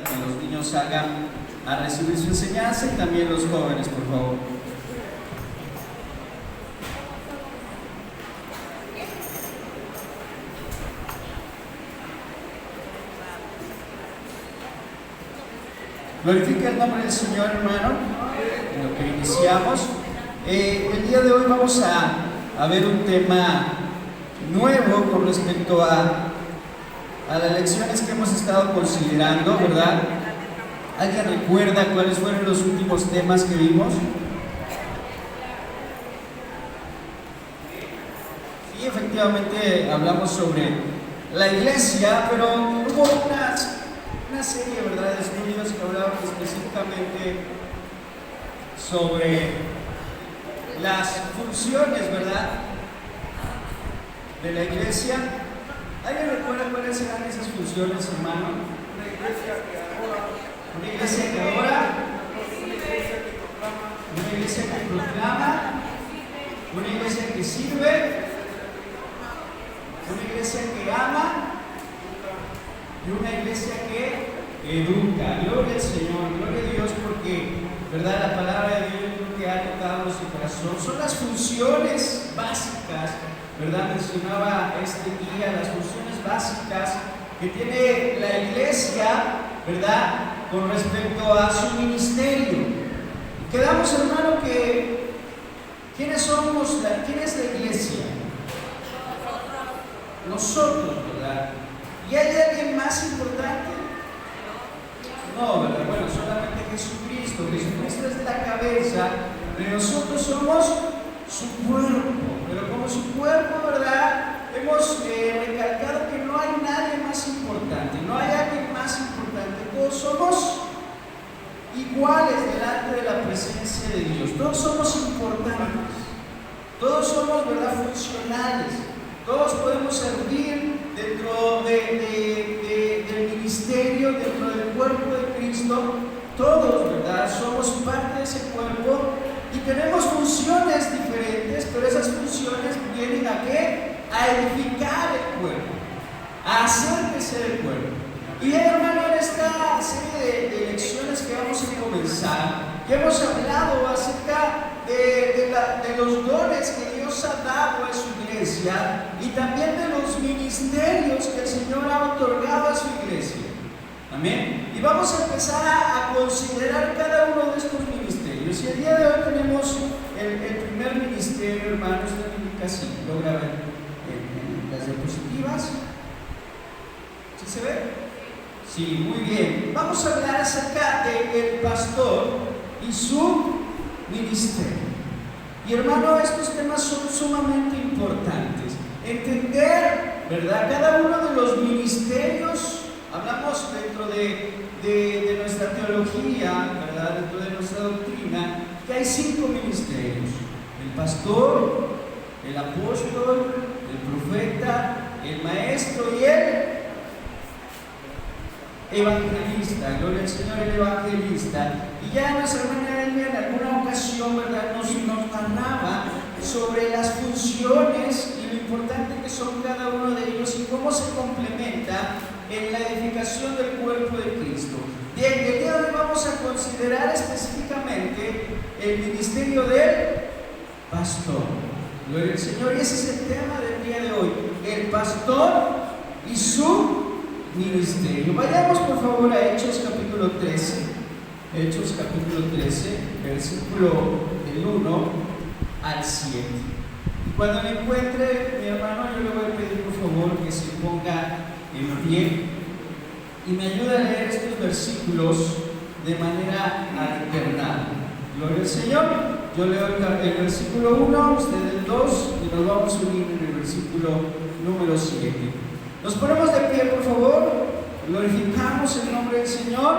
que los niños salgan a recibir su enseñanza y también los jóvenes, por favor. Glorifica el nombre del Señor, hermano, en lo que iniciamos. El día de hoy vamos a ver un tema nuevo con respecto a las lecciones que hemos estado considerando, ¿verdad? ¿Alguien recuerda cuáles fueron los últimos temas que vimos? Sí, efectivamente hablamos sobre la iglesia, pero hubo una serie, ¿verdad?, de estudios que hablaban específicamente sobre las funciones, ¿verdad?, de la iglesia. ¿Alguien recuerda cuáles eran esas funciones, hermano? Una iglesia que adora, una iglesia que adora, una iglesia que proclama, una iglesia que sirve, una iglesia que ama y una iglesia que educa. Gloria al Señor, gloria a Dios, porque, ¿verdad?, la palabra de Dios creo que ha tocado nuestro corazón. Son las funciones básicas, ¿verdad? Mencionaba este día las funciones básicas que tiene la iglesia, ¿verdad?, con respecto a su ministerio. Quedamos, hermano, que ¿quiénes somos? ¿Quién es la iglesia? Nosotros, ¿verdad? ¿Y hay alguien más importante? No, ¿verdad? Bueno, solamente Jesucristo. Jesucristo es la cabeza, pero nosotros somos su cuerpo. Pero como su cuerpo, ¿verdad?, hemos recalcado que no hay nadie más importante, no hay alguien más importante. Todos somos iguales delante de la presencia de Dios. Todos somos importantes. Todos somos, ¿verdad?, funcionales. Todos podemos servir dentro del ministerio, dentro del cuerpo de Cristo. Todos, ¿verdad?, somos parte de ese cuerpo y tenemos funciones diferentes, pero esas funciones vienen ¿a qué? A edificar el cuerpo, a hacer crecer el cuerpo. Y hermano, en esta serie de lecciones que vamos a comenzar, ya hemos hablado acerca de los dones que Dios ha dado a su iglesia y también de los ministerios que el Señor ha otorgado a su iglesia. Amén. Y vamos a empezar a considerar cada uno de estos ministerios. Y el día de hoy tenemos el primer ministerio, hermanos, de casi logra ver en las diapositivas. ¿Sí se ve? Sí, muy bien. Vamos a hablar acerca del pastor y su ministerio. Y hermano, estos temas son sumamente importantes. Entender, ¿verdad?, cada uno de los ministerios. Hablamos dentro de nuestra teología, ¿verdad?, dentro de nuestra doctrina, que hay 5 ministerios: el pastor, el apóstol, el profeta, el maestro y el evangelista. Gloria al Señor, el evangelista. Y ya nuestra hermana Elvia en alguna ocasión, ¿verdad?, nos narraba sobre las funciones y lo importante que son cada uno de ellos y cómo se complementa en la edificación del cuerpo de Cristo. Bien, el día de hoy vamos a considerar específicamente el ministerio del pastor. Gloria al Señor, y ese es el tema del día de hoy: el pastor y su ministerio. Vayamos por favor a Hechos capítulo 13. Hechos capítulo 13, versículo del 1 al 7. Y cuando me encuentre, mi hermano, yo le voy a pedir por favor que se ponga en pie y me ayude a leer estos versículos de manera alternada. Gloria al Señor. Yo leo el versículo 1, usted el 2 y nos vamos a unir en el versículo número 7. Nos ponemos de pie, por favor, glorificamos el nombre del Señor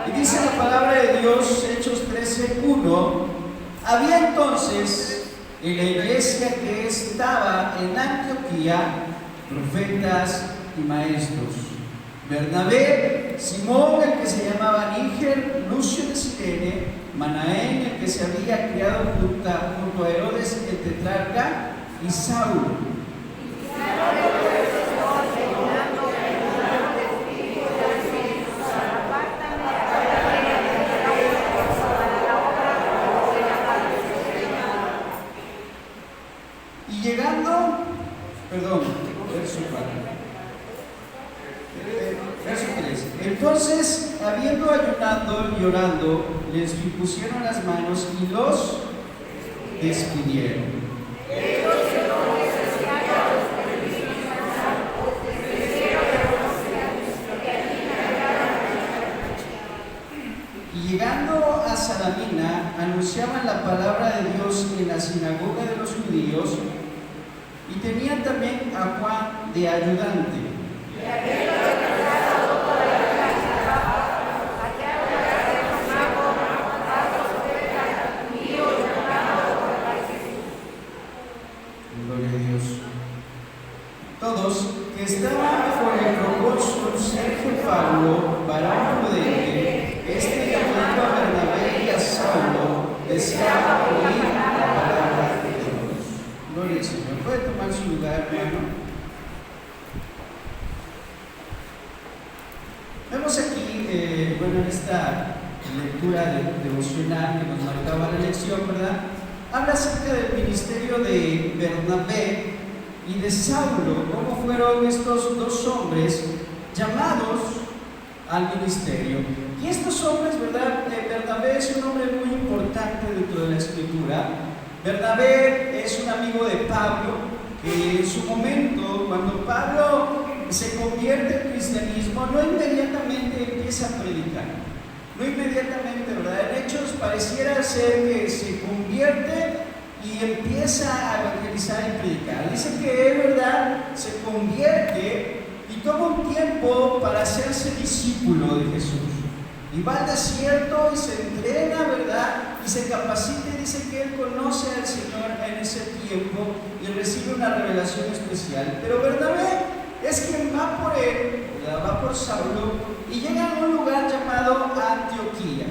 y dice la palabra de Dios, Hechos 13:1: había entonces en la iglesia que estaba en Antioquía profetas y maestros: Bernabé, Simón, el que se llamaba Níger, Lucio de Cirene, Manaén, el que se había criado junto a Herodes el tetrarca, y Saulo. Entonces, habiendo ayunado y orando, les impusieron las manos y los despidieron. Y llegando a Salamina, anunciaban la palabra de Dios en la sinagoga de los judíos, y tenían también a Juan de ayudante. Gloria a Dios. Todos que estaban por el proconsul Sergio Paulo, varón prudente, llamando a Bernabé y a Saulo, deseaba oír la palabra de Dios. Gloria al Señor. ¿Puede tomar su lugar, hermano? Vemos aquí, en esta lectura devocional que nos marcaba la lección, ¿verdad? Habla acerca del ministerio de Bernabé y de Saulo, cómo fueron estos dos hombres llamados al ministerio. Y estos hombres, ¿verdad? Bernabé es un hombre muy importante dentro de la Escritura. Bernabé es un amigo de Pablo, que en su momento, cuando Pablo se convierte al cristianismo, no inmediatamente empieza a predicar. No inmediatamente, ¿verdad? En Hechos pareciera ser que se convierte y empieza a evangelizar y predicar. Dice que él, ¿verdad?, se convierte y toma un tiempo para hacerse discípulo de Jesús. Y va al desierto y se entrena, ¿verdad?, y se capacita, y dice que él conoce al Señor en ese tiempo y recibe una revelación especial. Pero Bernabé es quien va por él, ¿verdad?, va por Saulo, y llega a un lugar llamado Antioquía.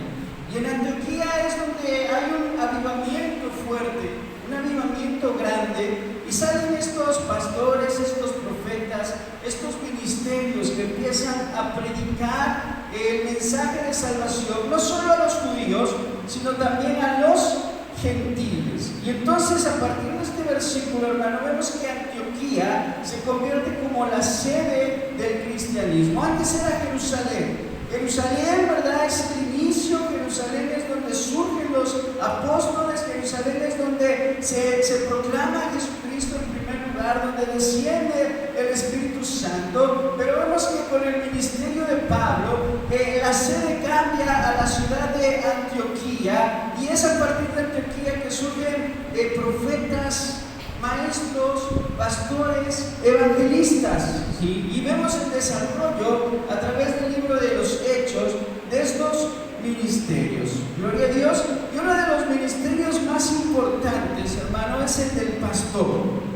Y en Antioquía es donde hay un avivamiento fuerte, un avivamiento grande, y salen estos pastores, estos profetas, estos ministerios que empiezan a predicar el mensaje de salvación, no solo a los judíos, sino también a los gentiles. Y entonces, a partir de este versículo, hermano, vemos que Antioquía se convierte como la sede del cristianismo. Antes era Jerusalén. Jerusalén, ¿verdad?, es el inicio. Jerusalén es donde surgen los apóstoles. Jerusalén es donde se proclama a Jesucristo en primer lugar, donde desciende el Espíritu Santo. Pero vemos que con el ministerio de Pablo, la sede cambia a la ciudad de Antioquía, y es a partir de Antioquía que surgen profetas, maestros, pastores, evangelistas, ¿sí? Y vemos el desarrollo a través del libro de los Hechos de estos ministerios. Gloria a Dios. Y uno de los ministerios más importantes, hermano, es el del pastor.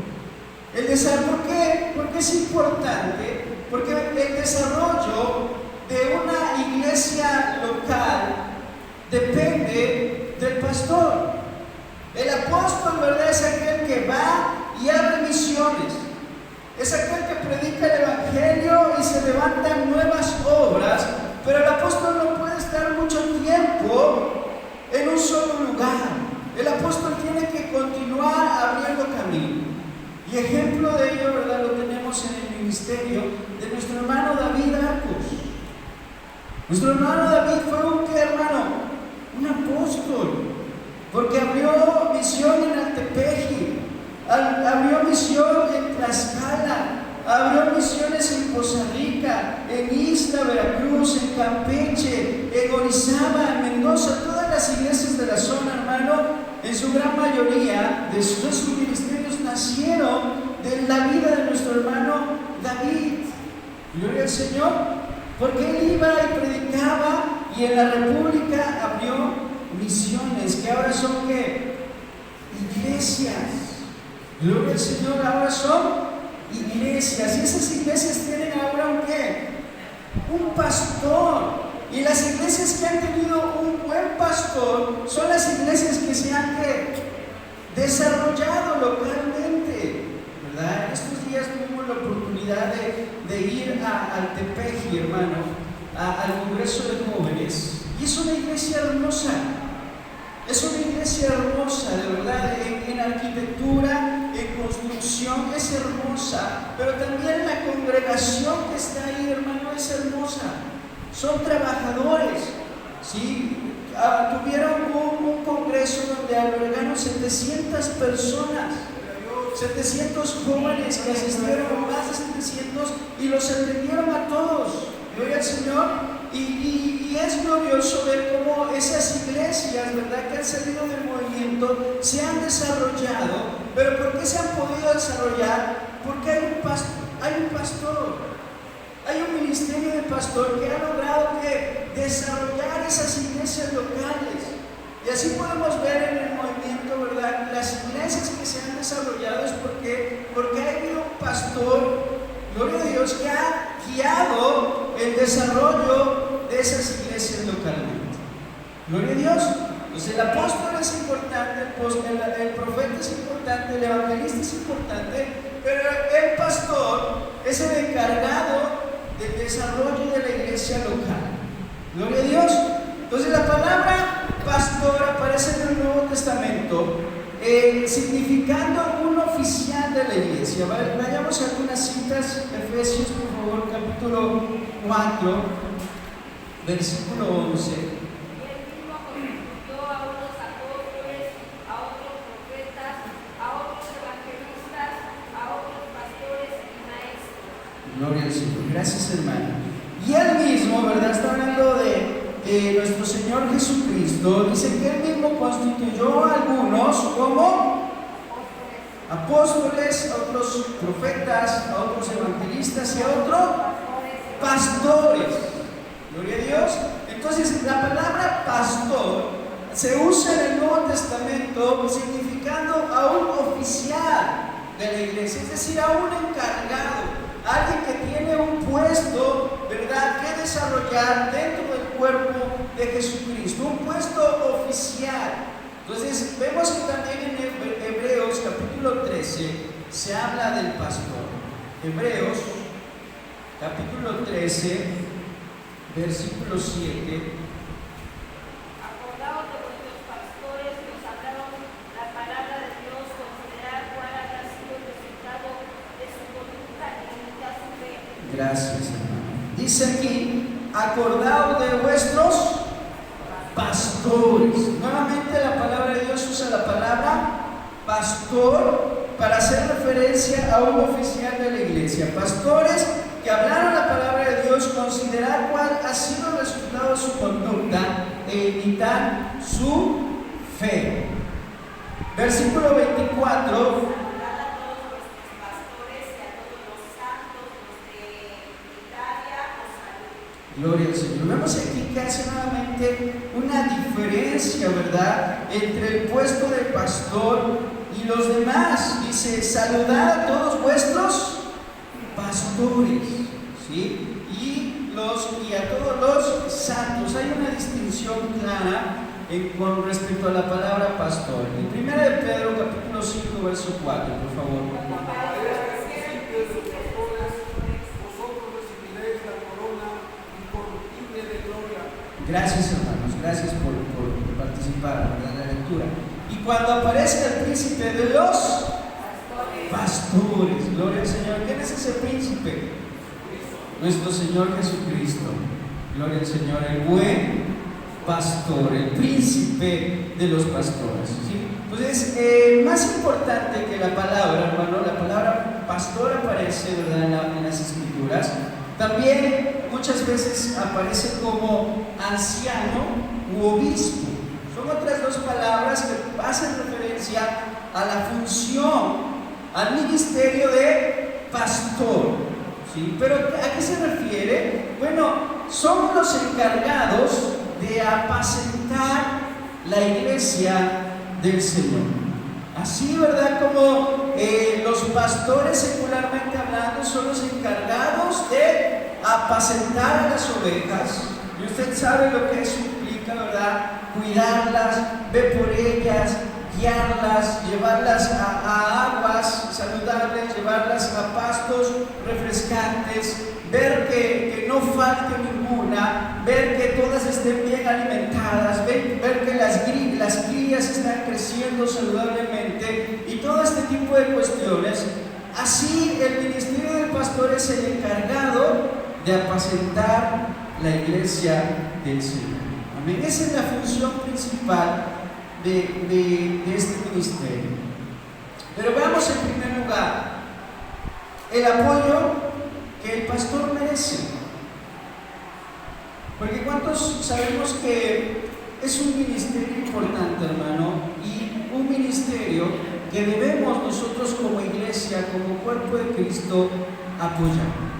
¿Por qué es importante? Porque el desarrollo de una iglesia local depende del pastor. El apóstol, ¿verdad?, es aquel que va y abre misiones. Es aquel que predica el evangelio y se levantan nuevas obras, pero el apóstol no puede estar mucho tiempo en un solo lugar. El apóstol tiene que continuar abriendo camino. Y ejemplo de ello, ¿verdad?, lo tenemos en el ministerio de nuestro hermano David Arcos. Nuestro hermano David fue un hermano, un apóstol, porque abrió misión en Altepeji, abrió misión en Tlaxcala, abrió misiones en Poza Rica, en Ixtla, Veracruz, en Campeche, en Orizaba, en Mendoza. Todas las iglesias de la zona, hermano, en su gran mayoría de sus ministerios nacieron de la vida de nuestro hermano David. Gloria al Señor, porque él iba y predicaba, y en la República abrió misiones que ahora son ¿qué? Iglesias. Gloria al Señor, ahora son iglesias, y esas iglesias tienen ahora un ¿qué? Un pastor. Y las iglesias que han tenido un buen pastor son las iglesias que se han ¿qué? Desarrollado localmente, ¿verdad? En estos días tuvimos la oportunidad de ir a Altepeji, hermano, al Congreso de Jóvenes, y es una iglesia hermosa. Es una iglesia hermosa, de verdad, en arquitectura, en construcción, es hermosa, pero también la congregación que está ahí, hermano, es hermosa. son trabajadores, ¿sí? Tuvieron un congreso donde albergaron 700 personas, 700 jóvenes que asistieron, más de 700, y los atendieron a todos. Gloria al Señor. Y es glorioso ver cómo esas iglesias, ¿verdad?, que han salido del movimiento, se han desarrollado. ¿Pero por qué se han podido desarrollar? Porque hay un pastor, hay un ministerio de pastor que ha logrado desarrollar esas iglesias locales. Y así podemos ver en el movimiento, ¿verdad?, las iglesias que se han desarrollado es porque ha habido un pastor, gloria a Dios, que ha guiado el desarrollo de esas iglesias localmente. Gloria a Dios. Entonces el apóstol es importante, el profeta es importante, el evangelista es importante, pero el pastor es el encargado del desarrollo de la iglesia local. Gloria a Dios. Entonces la palabra pastor aparece en el Nuevo Testamento significando un oficial de la iglesia. Vayamos a algunas citas. Efesios, por favor, capítulo 4, versículo 11. Gloria al Señor. Gracias, hermano. Y él mismo, ¿verdad? Está hablando de nuestro Señor Jesucristo. Dice que él mismo constituyó a algunos como apóstoles, a otros profetas, a otros evangelistas y a otros pastores. Gloria a Dios. Entonces, la palabra pastor se usa en el Nuevo Testamento significando a un oficial de la iglesia, es decir, a un encargado. Alguien que tiene un puesto, ¿verdad?, que desarrollar dentro del cuerpo de Jesucristo, un puesto oficial. Entonces, vemos que también en Hebreos capítulo 13 se habla del pastor. Hebreos capítulo 13, versículo 7. Gracias, hermano. Dice aquí, acordaos de vuestros pastores. Nuevamente la palabra de Dios usa la palabra pastor para hacer referencia a un oficial de la iglesia. Pastores que hablaron la palabra de Dios, considerar cuál ha sido el resultado de su conducta e imitar su fe. Versículo 24. Gloria al Señor. Vemos aquí que hace nuevamente una diferencia, ¿verdad?, entre el puesto de pastor y los demás. Dice, saludad a todos vuestros pastores, ¿sí? Y a todos los santos. Hay una distinción clara con respecto a la palabra pastor. En 1 de Pedro, capítulo 5, verso 4, por favor. Gracias, hermanos, gracias por participar en la lectura. Y cuando aparezca el príncipe de los pastores, gloria al Señor. ¿Quién es ese príncipe? Nuestro Señor Jesucristo. Gloria al Señor, el buen pastor, el príncipe de los pastores, ¿sí? Entonces, más importante que la palabra, hermano, la palabra pastor aparece, ¿verdad?, en las Escrituras. También muchas veces aparece como anciano u obispo. Son otras dos palabras que hacen referencia a la función, al ministerio de pastor, ¿sí? Pero ¿a qué se refiere? Bueno, son los encargados de apacentar la iglesia del Señor. Así, ¿verdad?, como los pastores, secularmente hablando, son los encargados de apacentar a las ovejas. Y usted sabe lo que eso implica, ¿verdad? Cuidarlas, ver por ellas, guiarlas, llevarlas a aguas saludables, llevarlas a pastos refrescantes, ver que no falte ninguna, ver que todas estén bien alimentadas, ver que las crías están creciendo saludablemente y todo este tipo de cuestiones. Así el ministerio del pastor es el encargado de apacentar la iglesia del Señor. Amén. Esa es la función principal de este ministerio. Pero veamos en primer lugar el apoyo que el pastor merece. Porque ¿cuántos sabemos que es un ministerio importante, hermano? Y un ministerio que debemos nosotros como iglesia, como cuerpo de Cristo, apoyar.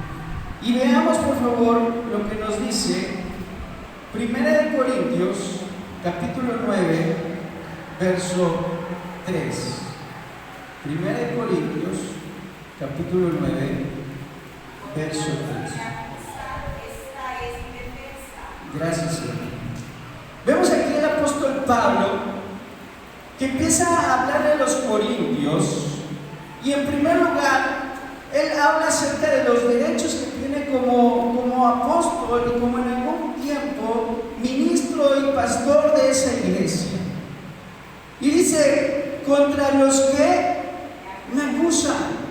Y veamos por favor lo que nos dice 1 Corintios capítulo 9 verso 3. 1 Corintios capítulo 9 verso 3. Gracias, Señor. Vemos aquí el apóstol Pablo que empieza a hablarle a los corintios, y en primer lugar él habla acerca de los derechos que tiene como apóstol y como en algún tiempo ministro y pastor de esa iglesia. Y dice: contra los que me acusan.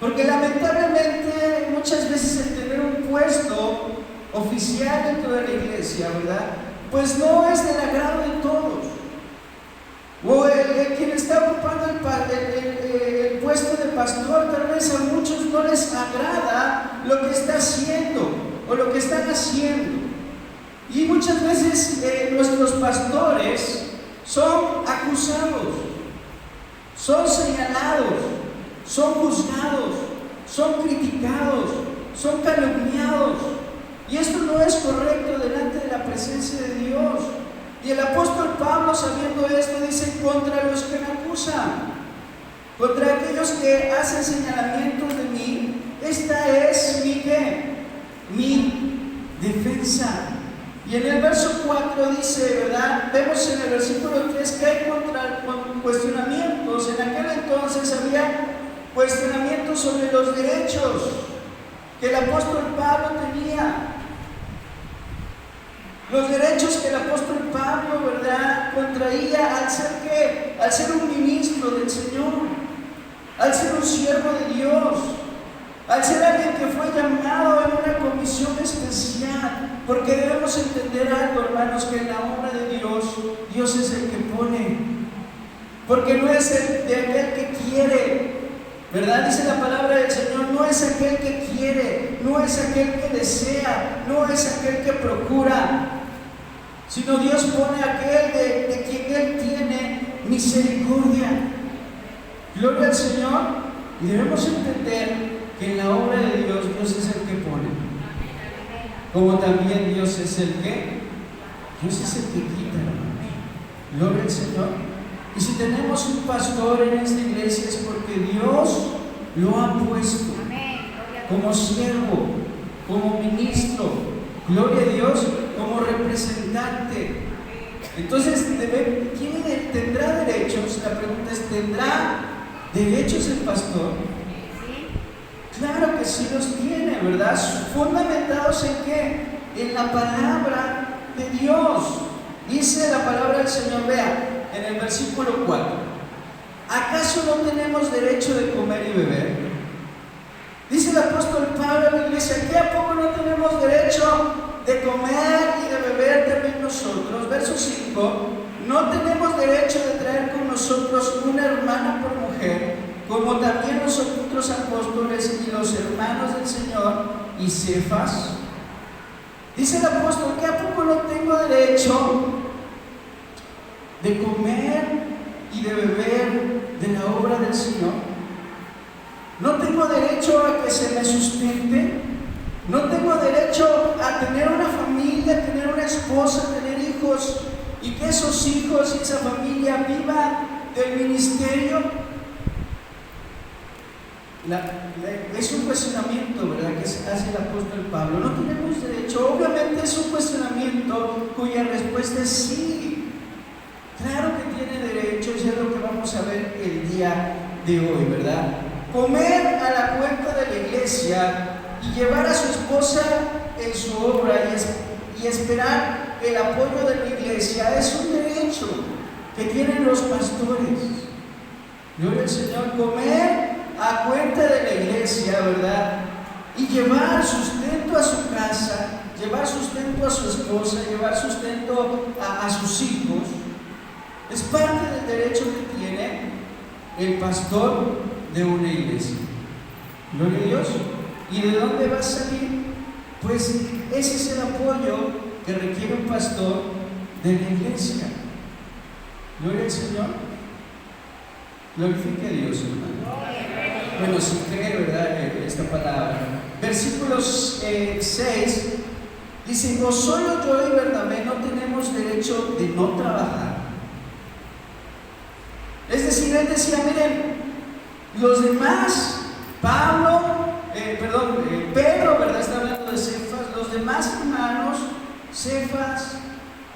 Porque lamentablemente muchas veces el tener un puesto oficial dentro de la iglesia, ¿verdad?, pues no es del agrado de todos. O quien está ocupando el puesto de pastor, tal vez a muchos no les agrada lo que está haciendo o lo que están haciendo. Y muchas veces nuestros pastores son acusados, son señalados, son juzgados, son criticados, son calumniados. Y esto no es correcto delante de la presencia de Dios. Y el apóstol Pablo, sabiendo esto, dice: contra los que me acusan, contra aquellos que hacen señalamientos de mí, esta es mi defensa. Y en el verso 4 dice, ¿verdad? Vemos en el versículo 3 que hay cuestionamientos. En aquel entonces había cuestionamientos sobre los derechos que el apóstol Pablo tenía. Los derechos que el apóstol Pablo, ¿verdad?, contraía al ser ¿qué? Al ser un ministro del Señor, al ser un siervo de Dios, al ser alguien que fue llamado en una comisión especial. Porque debemos entender algo, hermanos, que en la obra de Dios, Dios es el que pone. Porque no es el de aquel que quiere, ¿verdad? Dice la palabra del Señor: no es aquel que quiere, no es aquel que desea, no es aquel que procura, sino Dios pone a aquel de quien Él tiene misericordia. Gloria al Señor. Y debemos entender que en la obra de Dios, Dios es el que pone, como también Dios es el que quita, hermanos. Gloria al Señor. Y si tenemos un pastor en esta iglesia es porque Dios lo ha puesto como siervo, como ministro, gloria a Dios, como representante. Entonces, ¿tendrá derechos? La pregunta es: ¿tendrá derechos el pastor? Claro que sí los tiene, ¿verdad? ¿Fundamentados en qué? En la palabra de Dios. Dice la palabra del Señor, vea, en el versículo 4: ¿acaso no tenemos derecho de comer y beber? Dice el apóstol Pablo a la iglesia: ¿qué a poco no tenemos derecho de comer y de beber también nosotros? Verso 5: ¿no tenemos derecho de traer con nosotros una hermana por mujer, como también los otros apóstoles y los hermanos del Señor y Cefas? Dice el apóstol: ¿qué a poco no tengo derecho de comer y de beber de la obra del Señor? ¿No tengo derecho a que se me sustente? ¿No tengo derecho a tener una familia, a tener una esposa, a tener hijos, y que esos hijos y esa familia vivan del ministerio? Es un cuestionamiento, ¿verdad?, que hace el apóstol Pablo. No tenemos derecho. Obviamente es un cuestionamiento cuya respuesta es sí. Claro que tiene derechos, y es lo que vamos a ver el día de hoy, ¿verdad? Comer a la cuenta de la iglesia y llevar a su esposa en su obra y esperar el apoyo de la iglesia es un derecho que tienen los pastores. Gloria al Señor. Comer a cuenta de la iglesia, ¿verdad?, y llevar sustento a su casa llevar sustento a su esposa, llevar sustento a sus hijos, es parte del derecho que tiene el pastor de una iglesia. Gloria a Dios. ¿Y de dónde va a salir? Pues ese es el apoyo que requiere un pastor de la iglesia. Gloria al Señor. Glorifique a Dios, hermano. Bueno, si cree, ¿verdad?, esta palabra. Versículos 6 dice: no solo yo y Bernabé no tenemos derecho de no trabajar. Es decir, él decía, miren, los demás, Pedro, ¿verdad?, está hablando de Cefas, los demás hermanos, Cefas,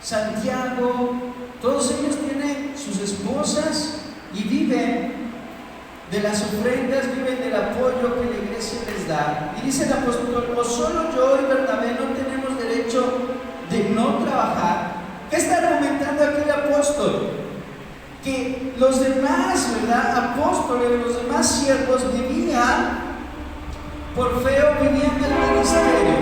Santiago, todos ellos tienen sus esposas y viven de las ofrendas, viven del apoyo que la iglesia les da. Y dice el apóstol: no solo yo y Bernabé no tenemos derecho de no trabajar. ¿Qué está argumentando aquí el apóstol? Que los demás, ¿verdad?, apóstoles, los demás siervos vivían por fe o vivían del ministerio.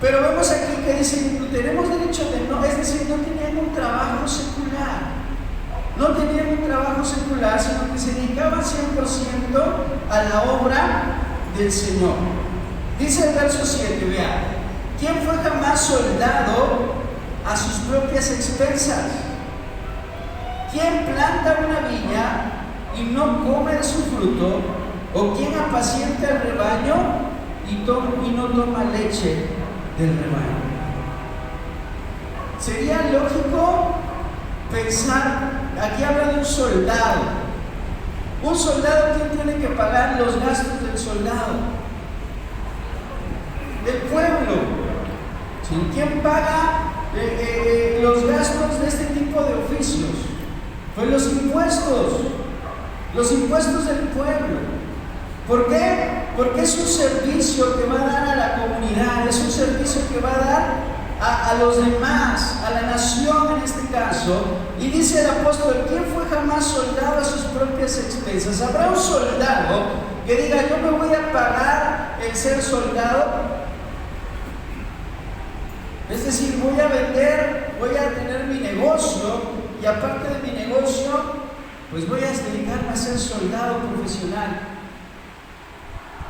Pero vemos aquí que dice: tenemos derecho de no, es decir, no tenían un trabajo secular. No tenían un trabajo secular, sino que se dedicaban 100% a la obra del Señor. Dice el verso 7, vean: ¿quién fue jamás soldado a sus propias expensas? ¿Quién planta una viña y no come de su fruto? ¿O quién apacienta el rebaño y no toma leche del rebaño? Sería lógico pensar, aquí habla de un soldado. Un soldado, ¿quién tiene que pagar los gastos del soldado? El pueblo. ¿Sí? ¿Quién paga los gastos de este tipo de oficios? Pues los impuestos del pueblo. ¿Por qué? Porque es un servicio que va a dar a la comunidad, es un servicio que va a dar a los demás, a la nación en este caso. Y dice el apóstol: ¿quién fue jamás soldado a sus propias expensas? ¿Habrá un soldado que diga: yo me voy a pagar el ser soldado? Es decir, voy a vender, voy a tener mi negocio, y aparte de mi negocio, pues voy a dedicarme a ser soldado profesional.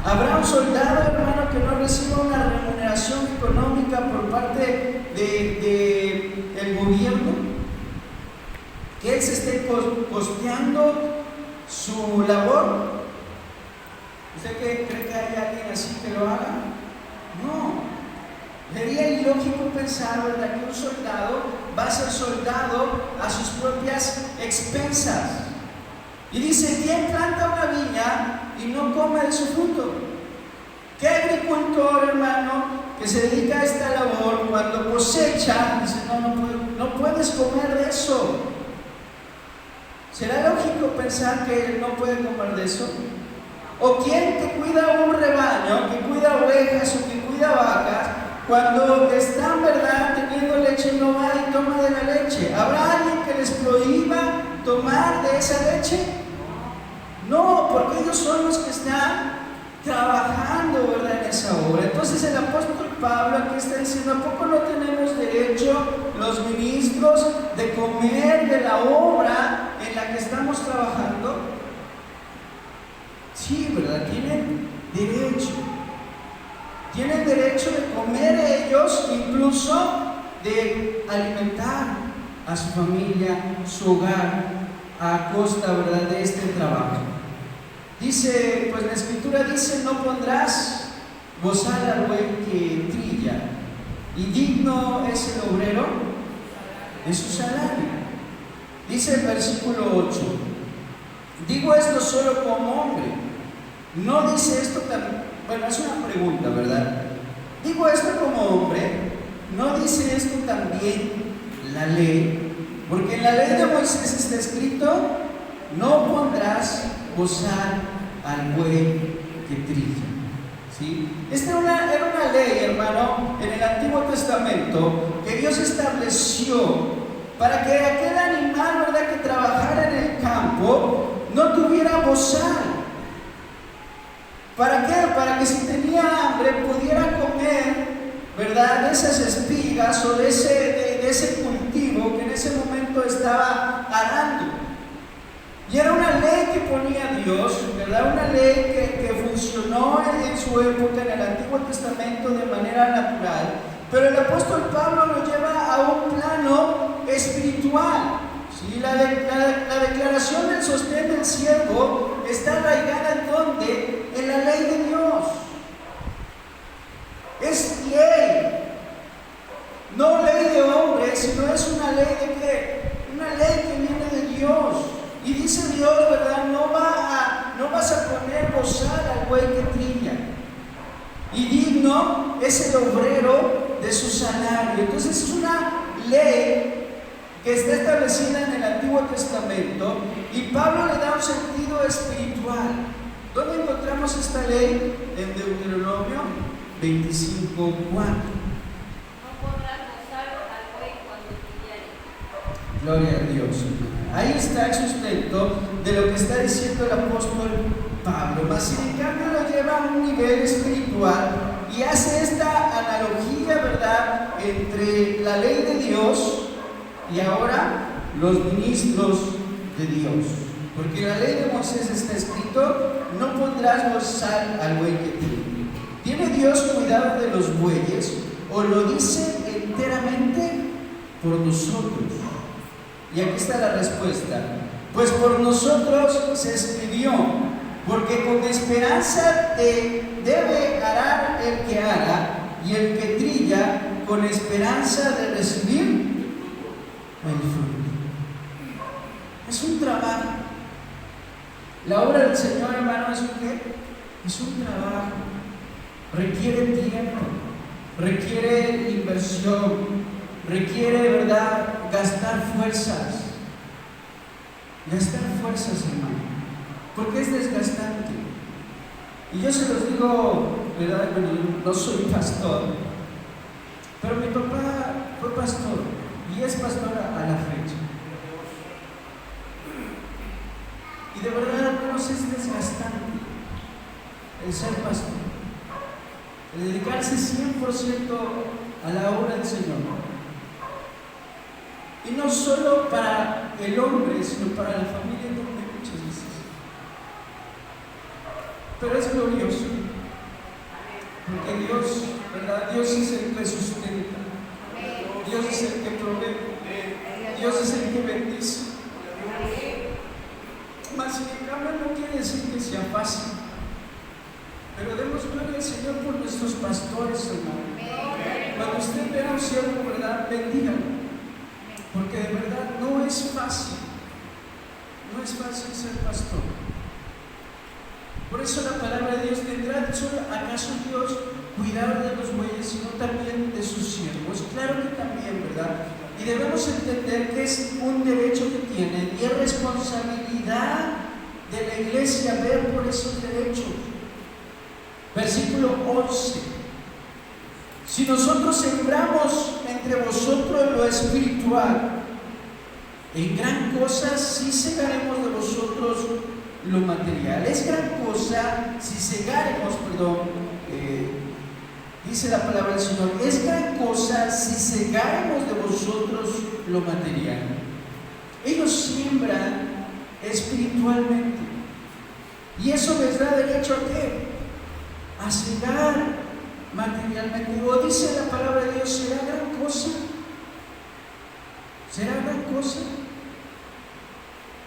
¿Habrá un soldado, hermano, que no reciba una remuneración económica por parte del gobierno? ¿Que él se esté costeando su labor? ¿Usted cree que hay alguien así que lo haga? No. Sería ilógico pensar, ¿verdad?, que un soldado va a ser soldado a sus propias expensas. Y dice: ¿quién planta una viña y no come de su fruto? ¿Qué agricultor, hermano, que se dedica a esta labor, cuando cosecha, dice: no puedes comer de eso? ¿Será lógico pensar que él no puede comer de eso? ¿O quién que cuida un rebaño, que cuida ovejas o que cuida vacas, cuando están, ¿verdad?, teniendo leche, no va y toma de la leche? ¿Habrá alguien que les prohíba tomar de esa leche? No, porque ellos son los que están trabajando, ¿verdad?, en esa obra. Entonces el apóstol Pablo aquí está diciendo: ¿a poco no tenemos derecho los ministros de comer de la obra en la que estamos trabajando? Sí, ¿verdad? Tienen derecho. Tienen derecho de comer ellos, incluso de alimentar a su familia, su hogar, a costa, ¿verdad?, de este trabajo. Dice, pues la escritura dice: no pondrás bozal al buey que trilla, y digno es el obrero de su salario. Dice el versículo 8: digo esto solo como hombre. No dice esto también. Bueno, es una pregunta, ¿verdad? Digo esto como hombre, ¿no dice esto también la ley? Porque en la ley de Moisés está escrito: no pondrás bozal al buey que trilla. ¿Sí? Esta era una ley, hermano, en el Antiguo Testamento, que Dios estableció para que aquel animal, ¿verdad?, que trabajara en el campo no tuviera bozal. ¿Para qué? Para que si tenía hambre pudiera comer, ¿verdad?, de esas espigas o de ese cultivo que en ese momento estaba arando. Y era una ley que ponía Dios, ¿verdad? Una ley que funcionó en su época, en el Antiguo Testamento, de manera natural. Pero el apóstol Pablo lo lleva a un plano espiritual. ¿Sí? La declaración del sostén del siervo está arraigada ¿en dónde? En la ley de Dios. Es ley, no ley de hombres, sino es una ley de ¿qué? Una ley que viene de Dios. Y dice Dios, ¿verdad? No vas a poner bozal al buey que trilla. Y digno es el obrero de su salario. Entonces es una ley que está establecida en el Antiguo Testamento y Pablo le da un sentido espiritual. ¿Dónde encontramos esta ley? En Deuteronomio 25:4. No podrás gozar al buey cuando trillare. Gloria a Dios. Ahí está el sustento de lo que está diciendo el apóstol Pablo. Mas sin en cambio lo lleva a un nivel espiritual y hace esta analogía, ¿verdad?, entre la ley de Dios y ahora los ministros de Dios. Porque en la ley de Moisés está escrito: no pondrás bozal al buey que trilla. ¿Tiene Dios cuidado de los bueyes o lo dice enteramente por nosotros? Y aquí está la respuesta: pues por nosotros se escribió, porque con esperanza debe arar el que ara, y el que trilla con esperanza de recibir el fruto. Es un trabajo. La obra del Señor, hermano, ¿es un qué? Es un trabajo. Requiere tiempo, requiere inversión, requiere, ¿verdad?, gastar fuerzas. Gastar fuerzas, hermano, porque es desgastante. Y yo se los digo, ¿verdad? Bueno, yo no soy pastor, pero mi papá fue pastor y es pastor a la fecha. Y de verdad, hermanos, es desgastante el ser pastor, el dedicarse 100% a la obra del Señor. Y no solo para el hombre, sino para la familia también muchas veces. Pero es glorioso, porque Dios, ¿verdad? Dios es el que sustenta, Dios es el que provee, Dios es el que bendice. Mas sin embargo no quiere decir que sea fácil. Pero demos gloria al Señor por nuestros pastores, hermano. Cuando usted vea a un siervo, ¿verdad?, bendígalo. Porque de verdad no es fácil. No es fácil ser pastor. Por eso la palabra de Dios: ¿tendrá solo acaso Dios cuidado de los bueyes, sino también de sus siervos? Claro que también, ¿verdad? Y debemos entender que es un derecho que tienen y es responsabilidad de la iglesia ver por esos derechos. Versículo 11: si nosotros sembramos entre vosotros lo espiritual, en gran cosa sí segaremos de vosotros lo material. Es gran cosa si segaremos, dice la palabra del Señor, es gran cosa si segaremos de vosotros lo material. Ellos siembran espiritualmente y eso les da derecho a ¿qué? A cegar materialmente. O dice la palabra de Dios: ¿será gran cosa? ¿Será gran cosa?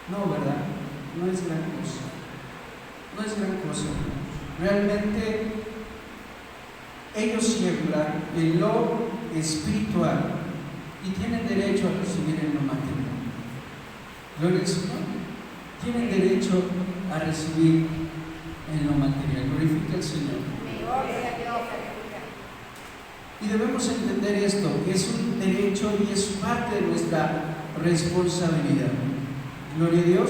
No, ¿verdad? No es gran cosa. No es gran cosa. Realmente ellos siembran en lo espiritual y tienen derecho a recibir en lo material. Gloria al Señor. Tienen derecho a recibir en lo material. Glorifica al Señor. Y debemos entender esto, que es un derecho y es parte de nuestra responsabilidad. Gloria a Dios.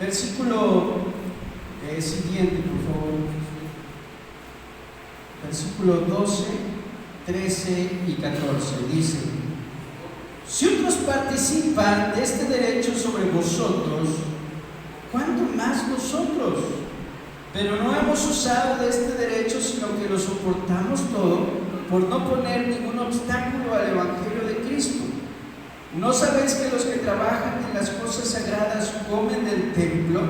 Versículo siguiente, por favor. Versículo 12, 13 y 14. Dice: si otros participan de este derecho sobre vosotros, ¿cuánto más nosotros? Pero no hemos usado de este derecho, sino que lo soportamos todo por no poner ningún obstáculo al Evangelio de Cristo. ¿No sabéis que los que trabajan en las cosas sagradas comen del templo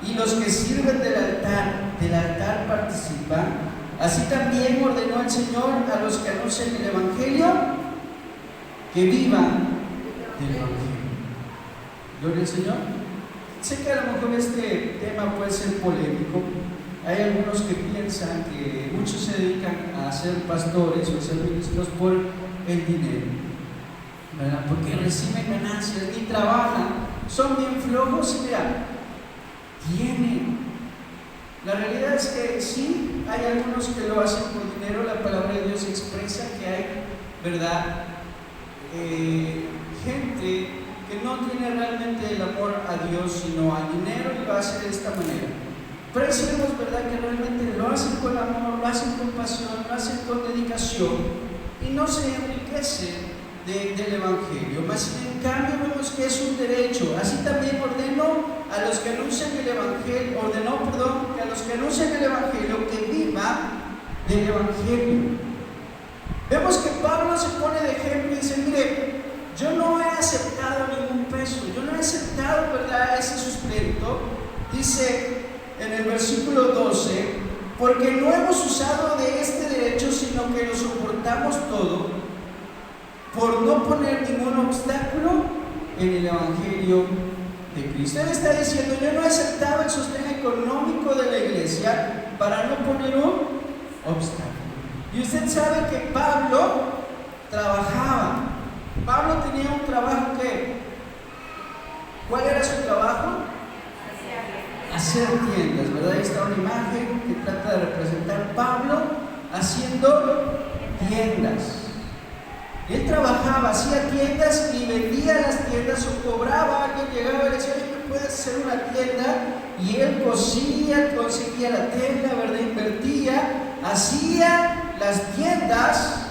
y los que sirven del altar participan? Así también ordenó el Señor a los que anuncian el Evangelio que vivan del Evangelio. Gloria al Señor. Sé que a lo mejor este tema puede ser polémico. Hay algunos que piensan que muchos se dedican a ser pastores o a ser ministros por el dinero, ¿verdad? Porque reciben ganancias, ni trabajan, son bien flojos y mira, tienen. La realidad es que sí, hay algunos que lo hacen por dinero. La palabra de Dios expresa que hay, ¿verdad? Gente que no tiene realmente el amor a Dios, sino al dinero, y lo hace de esta manera. Pero hay siervos, ¿verdad?, que realmente lo hacen con amor, lo hacen con pasión, lo hacen con dedicación y no se enriquecen del Evangelio. Mas en cambio vemos que es un derecho. Así también ordenó a los que anuncian el Evangelio, que a los que anuncian el Evangelio que vivan del Evangelio. Vemos que Pablo se pone de ejemplo y dice: mire, yo no he aceptado ningún peso, yo no he aceptado, ¿verdad?, ese sustento. Dice en el versículo 12: porque no hemos usado de este derecho, sino que lo soportamos todo por no poner ningún obstáculo en el Evangelio de Cristo. Él está diciendo: yo no he aceptado el sostén económico de la iglesia para no poner un obstáculo. Y usted sabe que Pablo trabajaba. Pablo tenía un trabajo que, ¿cuál era su trabajo? Hacer tiendas, ¿verdad? Ahí está una imagen que trata de representar Pablo haciendo tiendas. Él trabajaba, hacía tiendas y vendía las tiendas o cobraba. Alguien llegaba y le decía: oye, ¿me puedes hacer una tienda? Y él cosía, conseguía la tela, ¿verdad? Invertía, hacía las tiendas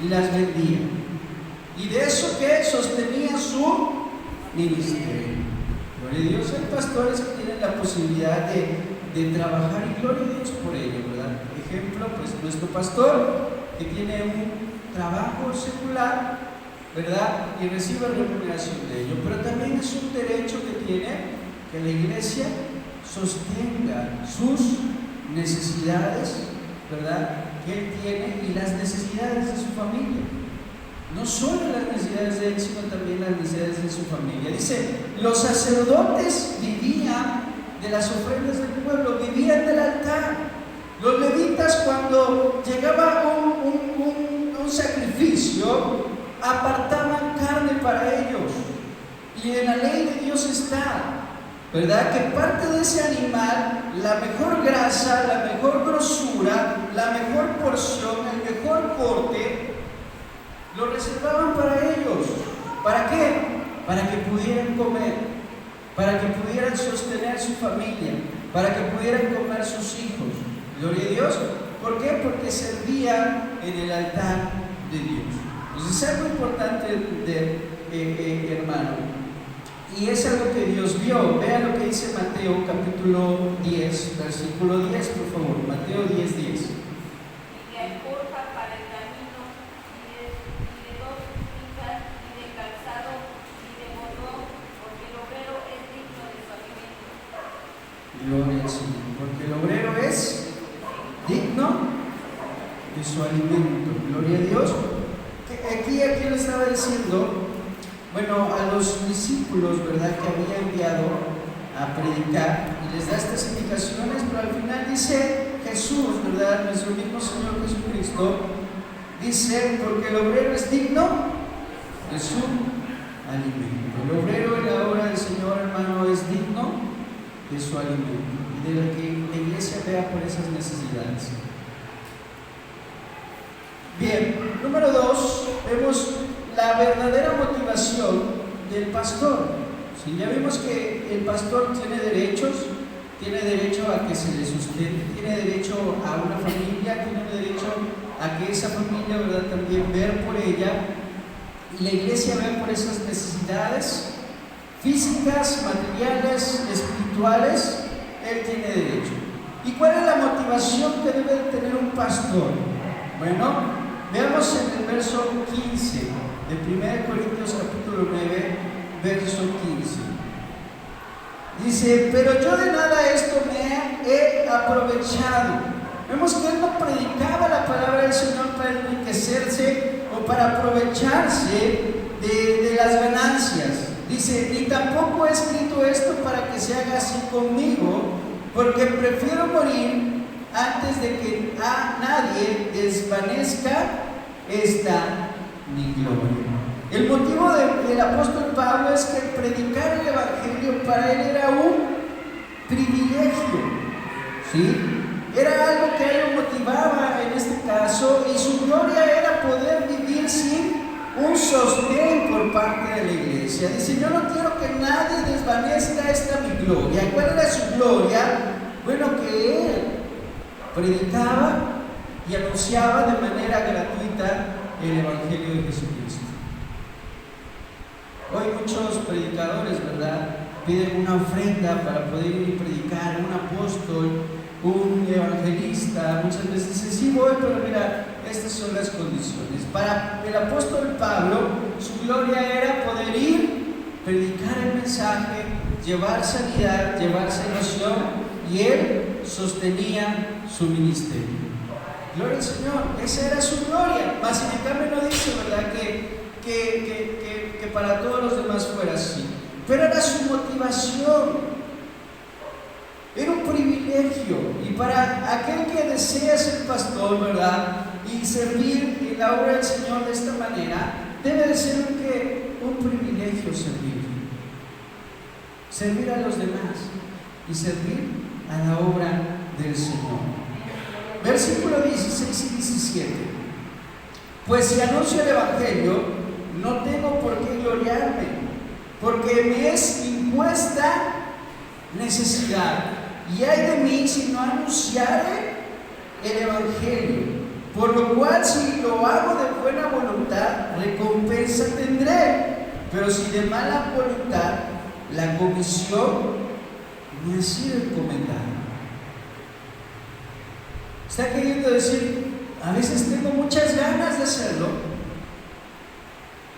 y las vendía. Y de eso que sostenía su ministerio. Gloria a Dios. Hay pastores que tienen la posibilidad de trabajar, y gloria a Dios por ello, ¿verdad? Ejemplo, pues nuestro pastor, que tiene un trabajo secular, ¿verdad?, y recibe remuneración de ello. Pero también es un derecho que tiene que la iglesia sostenga sus necesidades, ¿verdad?, que él tiene, y las necesidades de su familia. No solo las necesidades de él, sino también las necesidades de su familia. Dice: los sacerdotes vivían de las ofrendas del pueblo, vivían del altar. Los levitas, cuando llegaba un sacrificio, apartaban carne para ellos. Y en la ley de Dios está, ¿verdad?, que parte de ese animal, la mejor grasa, la mejor grosura, la mejor porción, el mejor corte, lo reservaban para ellos. ¿Para qué? Para que pudieran comer, para que pudieran sostener su familia, para que pudieran comer sus hijos. Gloria a Dios. ¿Por qué? Porque servían en el altar de Dios. Entonces es algo importante hermano, y es algo que Dios vio. Vean lo que dice Mateo capítulo 10, versículo 10, por favor. Mateo 10:10. Gloria al Señor, porque el obrero es digno de su alimento. Gloria a Dios. Aquí le estaba diciendo, bueno, a los discípulos, ¿verdad?, que había enviado a predicar, y les da estas indicaciones, pero al final dice Jesús, ¿verdad?, nuestro mismo Señor Jesucristo, dice: porque el obrero es digno de su alimento. El obrero en la obra del Señor, hermano, es digno de su alimento, y de que la iglesia vea por esas necesidades. Bien, número 2, vemos la verdadera motivación del pastor. ¿Sí? Ya vimos que el pastor tiene derechos a que se le sustente, tiene derecho a una familia, tiene derecho a que esa familia, ¿verdad?, también ver por ella, y la iglesia vea por esas necesidades físicas, materiales, espirituales. Él tiene derecho. ¿Y cuál es la motivación que debe de tener un pastor? Bueno, veamos en el verso 15 de 1 Corintios capítulo 9, verso 15. Dice, pero yo de nada esto me he aprovechado. Vemos que él no predicaba la palabra del Señor para enriquecerse o para aprovecharse de las ganancias. Dice, ni tampoco he escrito esto para que se haga así conmigo, porque prefiero morir antes de que a nadie desvanezca esta mi gloria. El motivo del apóstol Pablo es que predicar el evangelio para él era un privilegio, ¿sí? Era algo que a él lo motivaba en este caso, y su gloria era poder vivir sin un sostén por parte de la iglesia. Dice, yo no quiero que nadie desvanezca esta mi gloria. ¿Cuál era su gloria? Bueno, que él predicaba y anunciaba de manera gratuita el evangelio de Jesucristo. Hoy muchos predicadores, ¿verdad?, piden una ofrenda para poder ir y predicar, un apóstol, un evangelista. Muchas veces dicen, sí voy, pero mira, estas son las condiciones. Para el apóstol Pablo, su gloria era poder ir, predicar el mensaje, llevar sanidad, llevar salvación, y él sostenía su ministerio. Gloria al Señor, esa era su gloria. Mas en cambio no dice, ¿verdad?, que para todos los demás fuera así, pero era su motivación, era un privilegio. Y para aquel que desea ser pastor, ¿verdad?, y servir en la obra del Señor de esta manera, debe de ser un privilegio servir a los demás y servir a la obra del Señor. Versículo 16 y 17. Pues si anuncio el evangelio, no tengo por qué gloriarme, porque me es impuesta necesidad, y ay de mí si no anunciare el evangelio. Por lo cual, si lo hago de buena voluntad, recompensa tendré, pero si de mala voluntad, la comisión me ha sido encomendada. Está queriendo decir, a veces tengo muchas ganas de hacerlo,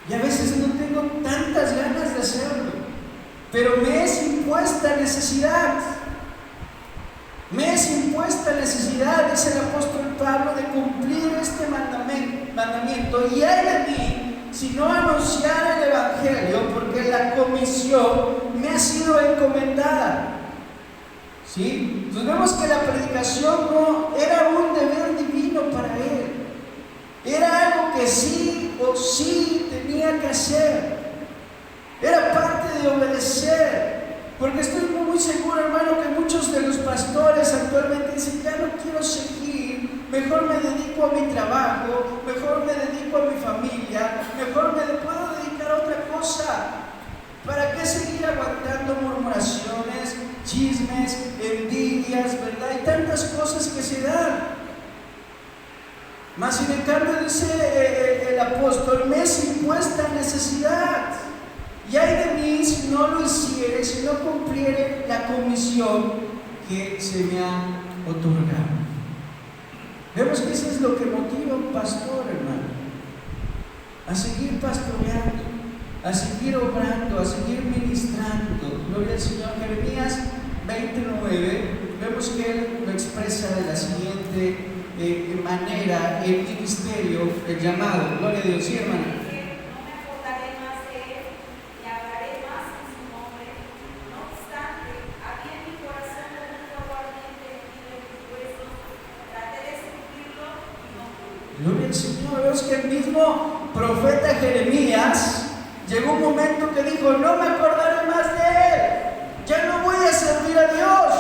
y a veces no tengo tantas ganas de hacerlo, pero me es impuesta necesidad. Me es impuesta necesidad, dice el apóstol Pablo, de cumplir este mandamiento. Y ay de mí si no anunciar el evangelio, porque la comisión me ha sido encomendada. ¿Sí? Entonces vemos que la predicación no era un deber divino para él, era algo que sí o sí tenía que hacer, era parte de obedecer. Porque estoy muy seguro, hermano, que muchos de los pastores actualmente dicen, ya no quiero seguir, mejor me dedico a mi trabajo, mejor me dedico a mi familia, mejor me puedo dedicar a otra cosa. ¿Para qué seguir aguantando murmuraciones, chismes, envidias, verdad? Hay tantas cosas que se dan. Mas sin en cambio dice el apóstol, me es impuesta necesidad. Y ay de mí si no lo hiciere, si no cumpliere la comisión que se me ha otorgado. Vemos que eso es lo que motiva a un pastor, hermano, a seguir pastoreando, a seguir obrando, a seguir ministrando. Gloria al Señor. Jeremías 29, vemos que él lo expresa de la siguiente manera: el ministerio, el llamado. Gloria a Dios. Sí, hermano. Gloria al Señor. Vemos que el mismo profeta Jeremías llegó un momento que dijo, no me acordaré más de él, ya no voy a servir a Dios,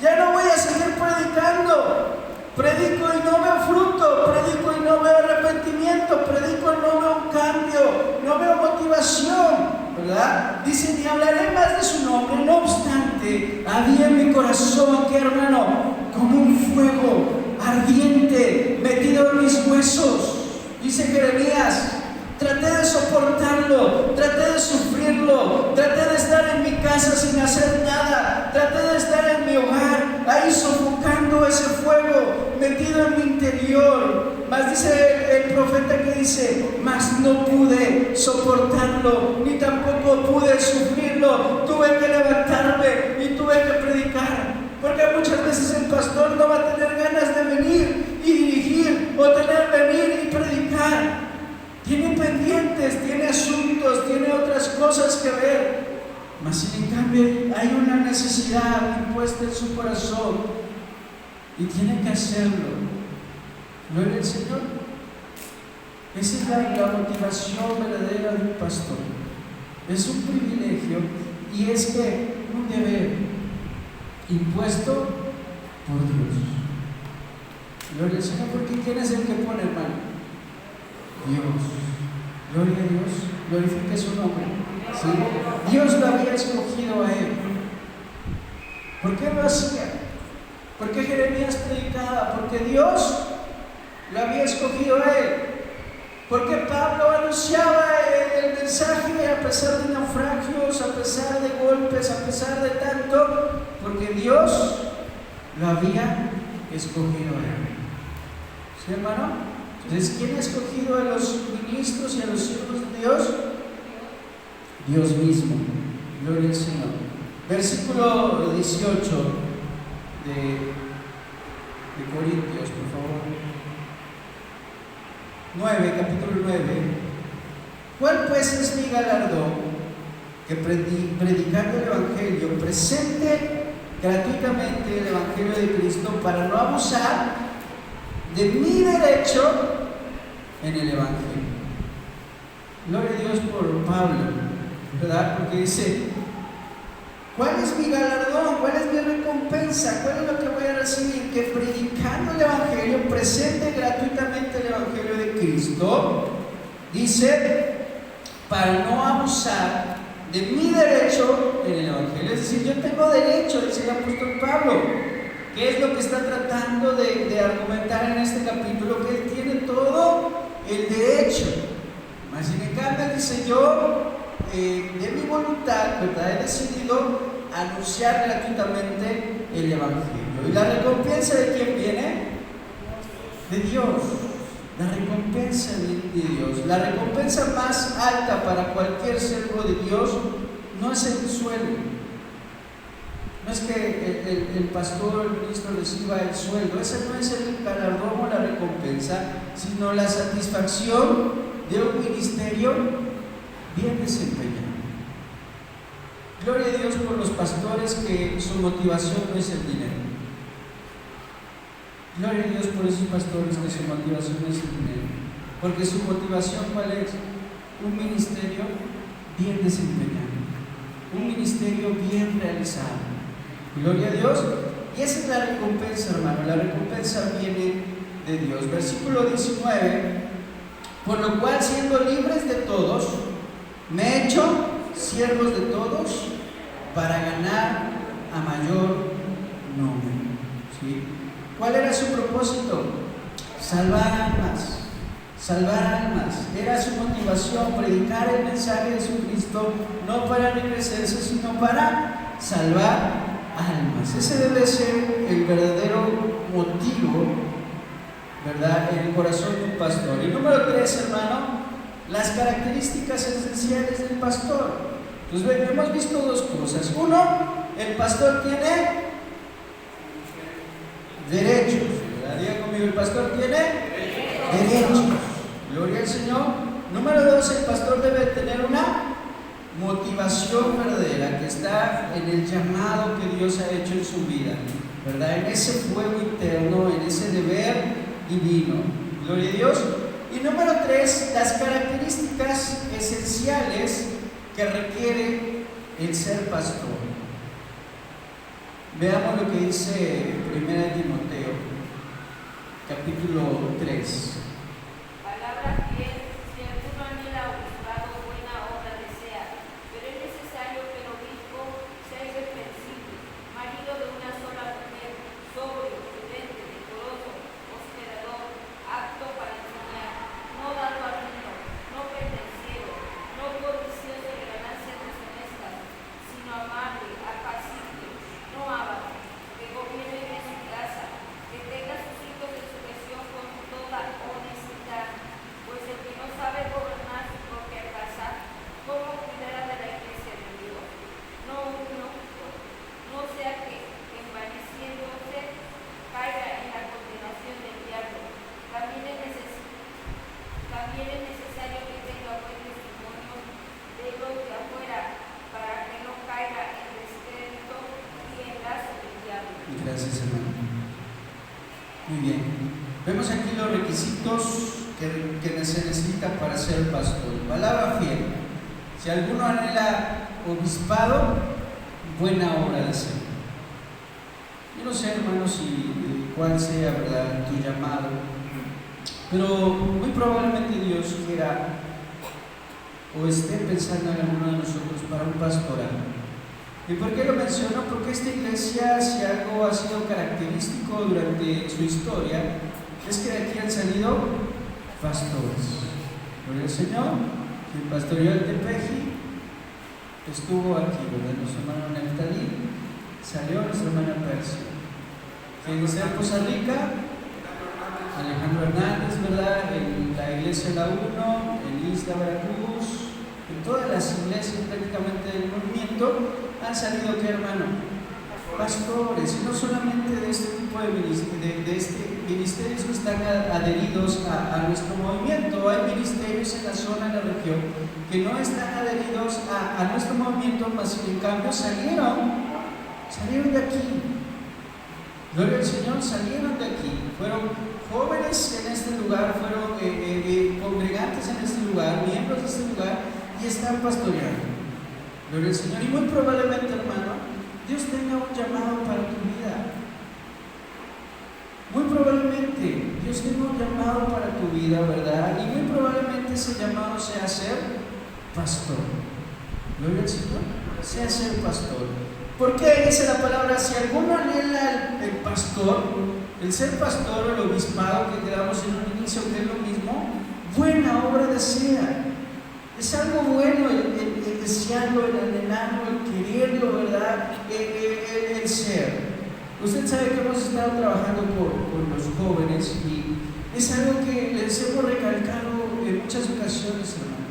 ya no voy a seguir predicando. Predico y no veo fruto, predico y no veo arrepentimiento, predico y no veo un cambio, no veo motivación, ¿verdad? Dice, ni hablaré más de su nombre. No obstante, había en mi corazón, que hermano, como un fuego ardiente metido en mis huesos. Dice Jeremías, traté de soportarlo, traté de sufrir sufrirlo. Traté de estar en mi casa sin hacer nada. Traté de estar en mi hogar, ahí sofocando ese fuego, metido en mi interior. Mas dice el profeta que dice, mas no pude soportarlo, ni tampoco pude sufrirlo. Tuve que levantarme y tuve que predicar. Porque muchas veces el pastor no va a tener ganas de venir y dirigir, o venir y predicar. Tiene pendientes, tiene asuntos, tiene otras cosas que ver. Mas sin en cambio hay una necesidad impuesta en su corazón y tiene que hacerlo. Gloria al Señor. Esa es la motivación verdadera de un pastor. Es un privilegio y es que un deber impuesto por Dios. Gloria al Señor, porque ¿quién es el que pone, hermano? Dios. Gloria a Dios. Glorifique su nombre. ¿Sí? Dios lo había escogido a él. ¿Por qué lo hacía? ¿Por qué Jeremías predicaba? Porque Dios lo había escogido a él. Porque Pablo anunciaba el mensaje a pesar de naufragios, a pesar de golpes, a pesar de tanto, porque Dios lo había escogido a él. ¿Sí, hermano? Entonces, ¿quién ha escogido a los ministros y a los siervos de Dios? Dios mismo. Gloria al Señor. Versículo 18 de Corintios, por favor. 9, capítulo 9. ¿Cuál pues es mi galardón? Que predicando el Evangelio, presente gratuitamente el Evangelio de Cristo para no abusar de mi derecho en el Evangelio. Gloria a Dios por Pablo, ¿verdad? Porque dice, ¿cuál es mi galardón? ¿Cuál es mi recompensa? ¿Cuál es lo que voy a recibir? Que predicando el Evangelio, presente gratuitamente el Evangelio de Cristo, dice, para no abusar de mi derecho en el Evangelio. Es decir, yo tengo derecho, dice el apóstol Pablo. ¿Qué es lo que está tratando de argumentar en este capítulo? Que él tiene todo el derecho. Mas sin embargo, dice yo, de mi voluntad, ¿verdad? He decidido anunciar gratuitamente el Evangelio. ¿Y la recompensa de quién viene? De Dios. La recompensa de Dios. La recompensa más alta para cualquier siervo de Dios no es el sueldo. No es que el pastor, el ministro reciba el sueldo. Ese no es el galardón o la recompensa, sino la satisfacción de un ministerio bien desempeñado. Gloria a Dios por los pastores que su motivación no es el dinero. Gloria a Dios por esos pastores que su motivación no es el dinero. Porque su motivación, ¿cuál es? Un ministerio bien desempeñado, un ministerio bien realizado. Gloria a Dios. Y esa es la recompensa, hermano. La recompensa viene de Dios. Versículo 19. Por lo cual, siendo libres de todos, me he hecho siervos de todos para ganar a mayor número. ¿Sí? ¿Cuál era su propósito? Salvar almas. Salvar almas. Era su motivación, predicar el mensaje de Jesucristo, no para enriquecerse, sino para salvar almas. Ese debe ser el verdadero motivo, ¿verdad?, en el corazón de un pastor. Y número 3, hermano, las características esenciales del pastor. Entonces, hemos visto dos cosas. Uno, el pastor tiene derechos, ¿verdad? Diga conmigo, el pastor tiene derechos. Gloria al Señor. Número 2, el pastor debe tener una motivación verdadera que está en el llamado que Dios ha hecho en su vida, ¿verdad? En ese fuego interno, en ese deber divino. Gloria a Dios. Y número 3, las características esenciales que requiere el ser pastor. Veamos lo que dice 1 Timoteo, capítulo 3. Palabra fiel, si alguno anhela o buscado buena obra desea, pero es necesario que el obispo sea irreprensible, marido de una sola mujer, sobrio, prudente, decoroso, hospedador, apto para enseñar, no dado al vino, no pretencioso, no codicioso de ganancias aquí los requisitos que se necesita para ser pastor. Palabra fiel. Si alguno anhela obispado, buena obra de hacer. Yo no sé, hermano, cuál sea, ¿verdad?, tu llamado, pero muy probablemente Dios quiera o esté pensando en alguno de nosotros para un pastorado. ¿Y por qué lo menciono? Porque esta iglesia, si algo ha sido característico durante su historia, es que de aquí han salido pastores. Gloria al Señor. El pastoreó el Tepeji estuvo aquí, ¿verdad? Nuestro hermano Neftalí, salió nuestra hermana Persia. En Costa Rica, Alejandro Hernández, ¿verdad? En la iglesia La Uno, en Isla Veracruz, en todas las iglesias prácticamente del movimiento han salido, ¿qué, hermano? Pastores, y no solamente de este tipo de ministerios que están adheridos a nuestro movimiento. Hay ministerios en la zona, en la región, que no están adheridos a nuestro movimiento, mas en cambio salieron de aquí. Gloria al Señor, salieron de aquí, fueron jóvenes en este lugar, fueron congregantes en este lugar, miembros de este lugar, y están pastoreando. Gloria al Señor. Y muy probablemente, hermano, Dios tenga un llamado para tu vida. Muy probablemente Dios tenga un llamado para tu vida, ¿verdad? Y muy probablemente ese llamado sea ser pastor. Gloria al Señor, sea ser pastor. ¿Por qué dice la palabra? Si alguno anhela el pastor, el ser pastor o el obispado, que quedamos en un inicio que es lo mismo, buena obra desea. Es algo bueno el desearlo, el anhelarlo, el quererlo, ¿verdad? El ser. Usted sabe que hemos estado trabajando con los jóvenes y es algo que les hemos recalcado en muchas ocasiones, hermano.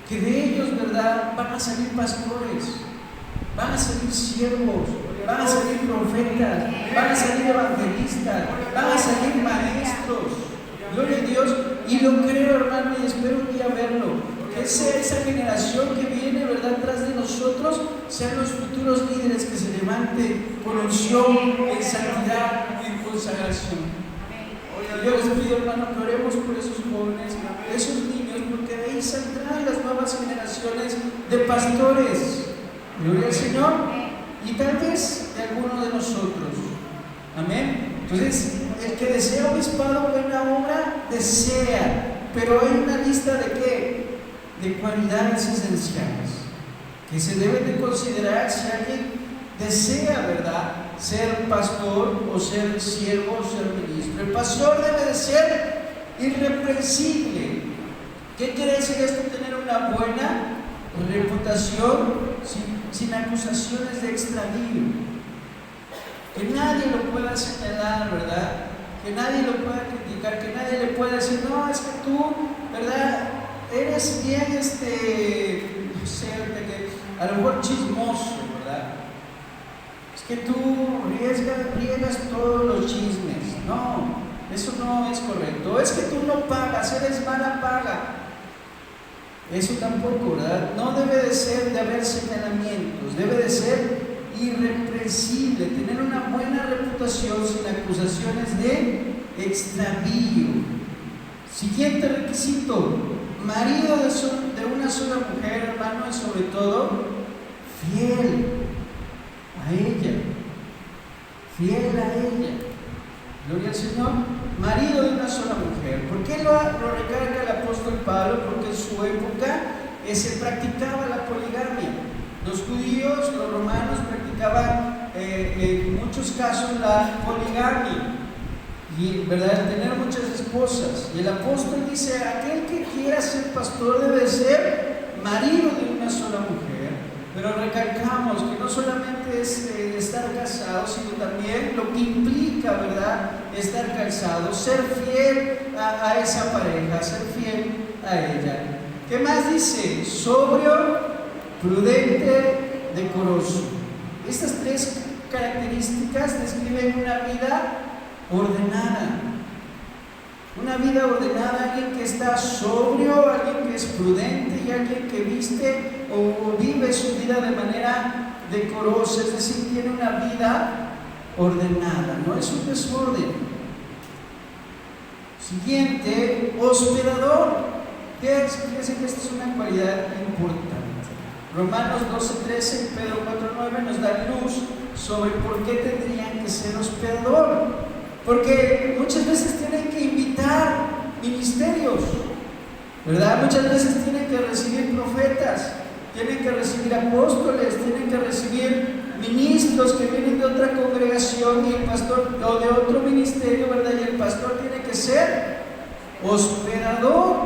Que de ellos, ¿verdad?, van a salir pastores, van a salir siervos, van a salir profetas, van a salir evangelistas, van a salir maestros. Gloria a Dios. Y lo creo, hermano, y espero un día verlo. Que esa generación que viene, ¿verdad?, tras de nosotros, sean los futuros líderes que se levanten con unción, en santidad, en consagración. Yo les pido, hermano, que oremos por esos jóvenes, esos niños, porque de ahí saldrán las nuevas generaciones de pastores. Gloria al Señor. Y tal vez de alguno de nosotros. Amén. Entonces, el que desea obispado, buena obra, desea. Pero hay una lista de ¿qué? De cualidades esenciales que se deben de considerar si alguien desea, ¿verdad?, ser pastor o ser siervo o ser ministro. El pastor debe de ser irreprensible. ¿Qué quiere decir esto? Tener una buena reputación sin acusaciones de extravío. Que nadie lo pueda señalar, ¿verdad? Que nadie lo pueda criticar, que nadie le pueda decir, no, es que tú, ¿verdad?, eres bien, no sé, a lo mejor chismoso, ¿verdad? Es que tú riegas todos los chismes. No, eso no es correcto. Es que tú no pagas, eres mala paga. Eso tampoco, ¿verdad? No debe de haber señalamientos, debe de ser irreprensible, tener una buena reputación sin acusaciones de extravío. Siguiente requisito: marido de una sola mujer, hermano, y sobre todo fiel a ella. Fiel a ella. Gloria al Señor. Marido de una sola mujer. ¿Por qué lo recalca el apóstol Pablo? Porque en su época se practicaba la poligamia. Los judíos, los romanos practicaban en muchos casos la poligamia. Y, ¿verdad?, tener muchas esposas. Y el apóstol dice: aquel que quiera ser pastor debe ser marido de una sola mujer. Pero recalcamos que no solamente es estar casado, sino también lo que implica, ¿verdad?, estar casado, ser fiel a esa pareja, ser fiel a ella. ¿Qué más dice? Sobrio, prudente, decoroso. Estas tres características describen una vida ordenada. Una vida ordenada, alguien que está sobrio, alguien que es prudente y alguien que viste o vive su vida de manera decorosa, es decir, tiene una vida ordenada, no es un desorden. Siguiente, hospedador. Fíjense que esta es una cualidad importante. Romanos 12:13, Pedro 4:9 nos da luz sobre por qué tendrían que ser hospedador. Porque muchas veces tienen que invitar ministerios, ¿verdad? Muchas veces tienen que recibir profetas, tienen que recibir apóstoles, tienen que recibir ministros que vienen de otra congregación y el pastor, o de otro ministerio, ¿verdad? Y el pastor tiene que ser hospedador,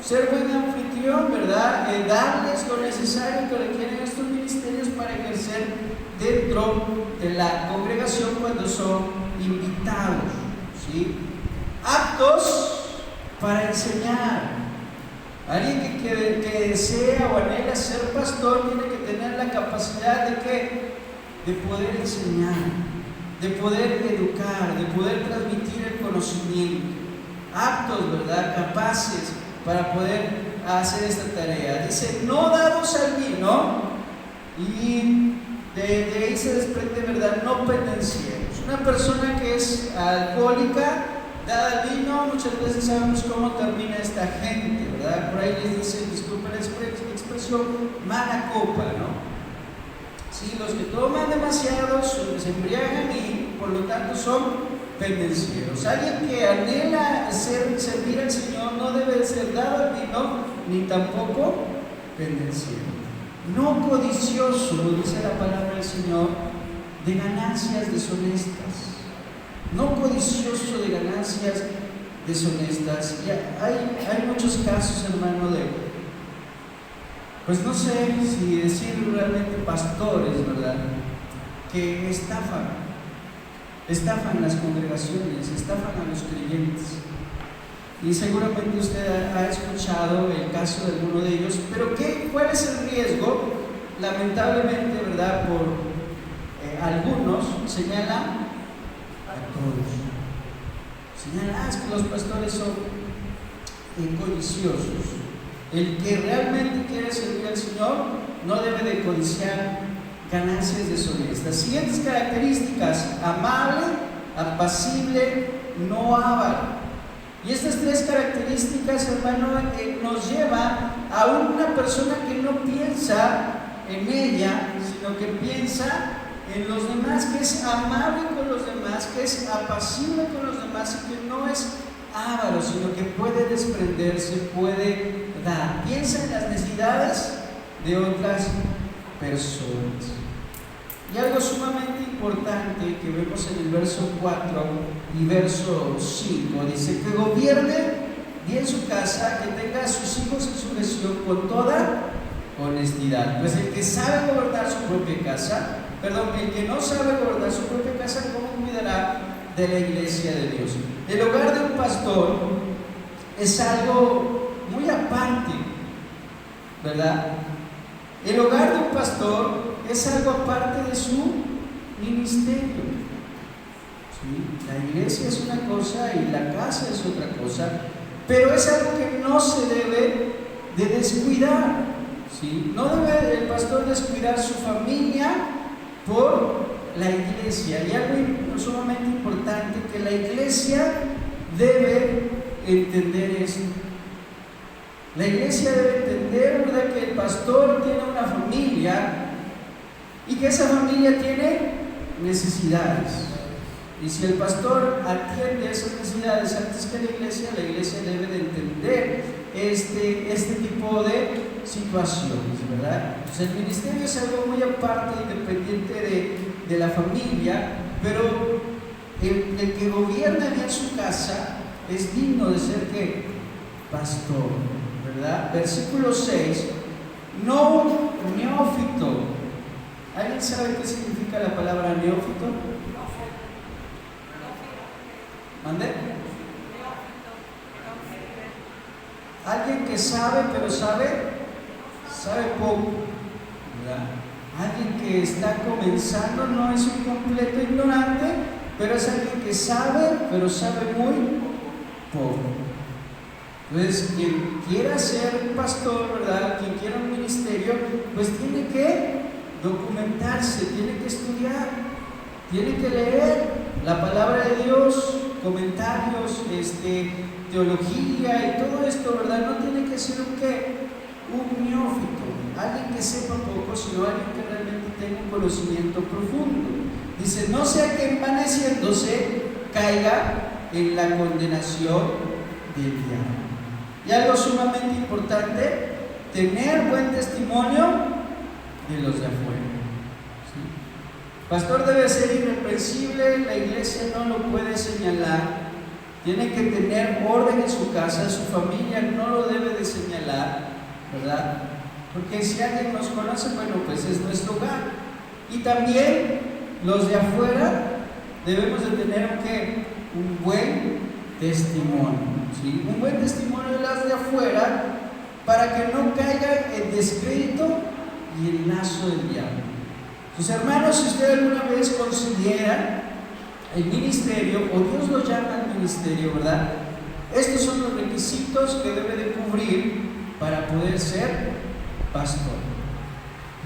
ser buen anfitrión, ¿verdad? Darles lo necesario que requieren estos ministerios para ejercer dentro de la congregación cuando son invitados, ¿sí? Aptos para enseñar. Alguien que desea o anhela ser pastor tiene que tener la capacidad de ¿qué? De poder enseñar, de poder educar, de poder transmitir el conocimiento. Aptos, ¿verdad? Capaces para poder hacer esta tarea. Dice, no dados al vino, y de ahí se desprende, ¿verdad? No pendencieros. Una persona que es alcohólica, dada al vino, muchas veces sabemos cómo termina esta gente, ¿verdad? Por ahí les dicen, disculpen la expresión, mala copa, ¿no? Sí, los que toman demasiado se embriagan y por lo tanto son pendencieros. Alguien que anhela servir al Señor no debe ser dado al vino ni tampoco pendenciero. No codicioso, dice la palabra del Señor, de ganancias deshonestas. No codicioso de ganancias deshonestas. Y hay muchos casos, hermano, pues no sé si decir realmente pastores, ¿verdad? Que estafan las congregaciones, estafan a los creyentes. Y seguramente usted ha escuchado el caso de alguno de ellos, pero ¿cuál es el riesgo? Lamentablemente, ¿verdad? Por algunos señalan a todos. Señalan, es que los pastores son codiciosos. El que realmente quiere servir al Señor no debe de codiciar ganancias deshonestas. Siguientes características: amable, apacible, no avaro. Y estas tres características, hermano, nos llevan a una persona que no piensa en ella, sino que piensa en los demás, que es amable con los demás, que es apacible con los demás y que no es avaro, sino que puede desprenderse, puede dar. Piensa en las necesidades de otras personas. Y algo sumamente importante que vemos en el verso 4 y verso 5, dice que gobierne bien su casa, que tenga a sus hijos en sujeción con toda honestidad. Pues el que sabe gobernar su propia casa, el que no sabe gobernar su propia casa, ¿cómo cuidará de la iglesia de Dios? El hogar de un pastor es algo muy aparte, ¿verdad? El hogar de un pastor es algo aparte de su ministerio. ¿Sí? La iglesia es una cosa y la casa es otra cosa, pero es algo que no se debe de descuidar. ¿Sí? No debe el pastor descuidar su familia por la iglesia. Y algo sumamente importante, que la iglesia debe entender esto. La iglesia debe entender, ¿verdad?, que el pastor tiene una familia y que esa familia tiene necesidades. Y si el pastor atiende esas necesidades antes que la iglesia debe de entender este tipo de situaciones, ¿verdad? Pues el ministerio es algo muy aparte, independiente de la familia, pero el que gobierna bien su casa es digno de ser ¿qué? Pastor, ¿verdad? Versículo 6, no neófito. ¿Alguien sabe qué significa la palabra neófito? ¿Mande? Alguien que sabe, pero sabe poco, ¿verdad? Alguien que está comenzando, no es un completo ignorante, pero es alguien que sabe, pero sabe muy poco. Entonces, quien quiera ser pastor, ¿verdad?, quien quiera un ministerio, pues tiene que documentarse, tiene que estudiar, tiene que leer la palabra de Dios, comentarios, teología y todo esto, ¿verdad? No tiene que ser un ¿qué? Un neófito, alguien que sepa poco, sino alguien que realmente tenga un conocimiento profundo. Dice, no sea que envaneciéndose caiga en la condenación del diablo. Y algo sumamente importante, tener buen testimonio de los de afuera. ¿Sí? El pastor debe ser irreprensible, la iglesia no lo puede señalar, tiene que tener orden en su casa, su familia no lo debe de señalar, ¿verdad? Porque si alguien nos conoce, bueno, pues es nuestro hogar. Y también los de afuera debemos de tener ¿qué? Un buen testimonio, ¿sí? Un buen testimonio de las de afuera para que no caiga el descrédito y el lazo del diablo. Sus hermanos, si usted alguna vez considera el ministerio, o Dios lo llama al ministerio, ¿verdad? Estos son los requisitos que debe de cubrir para poder ser pastor.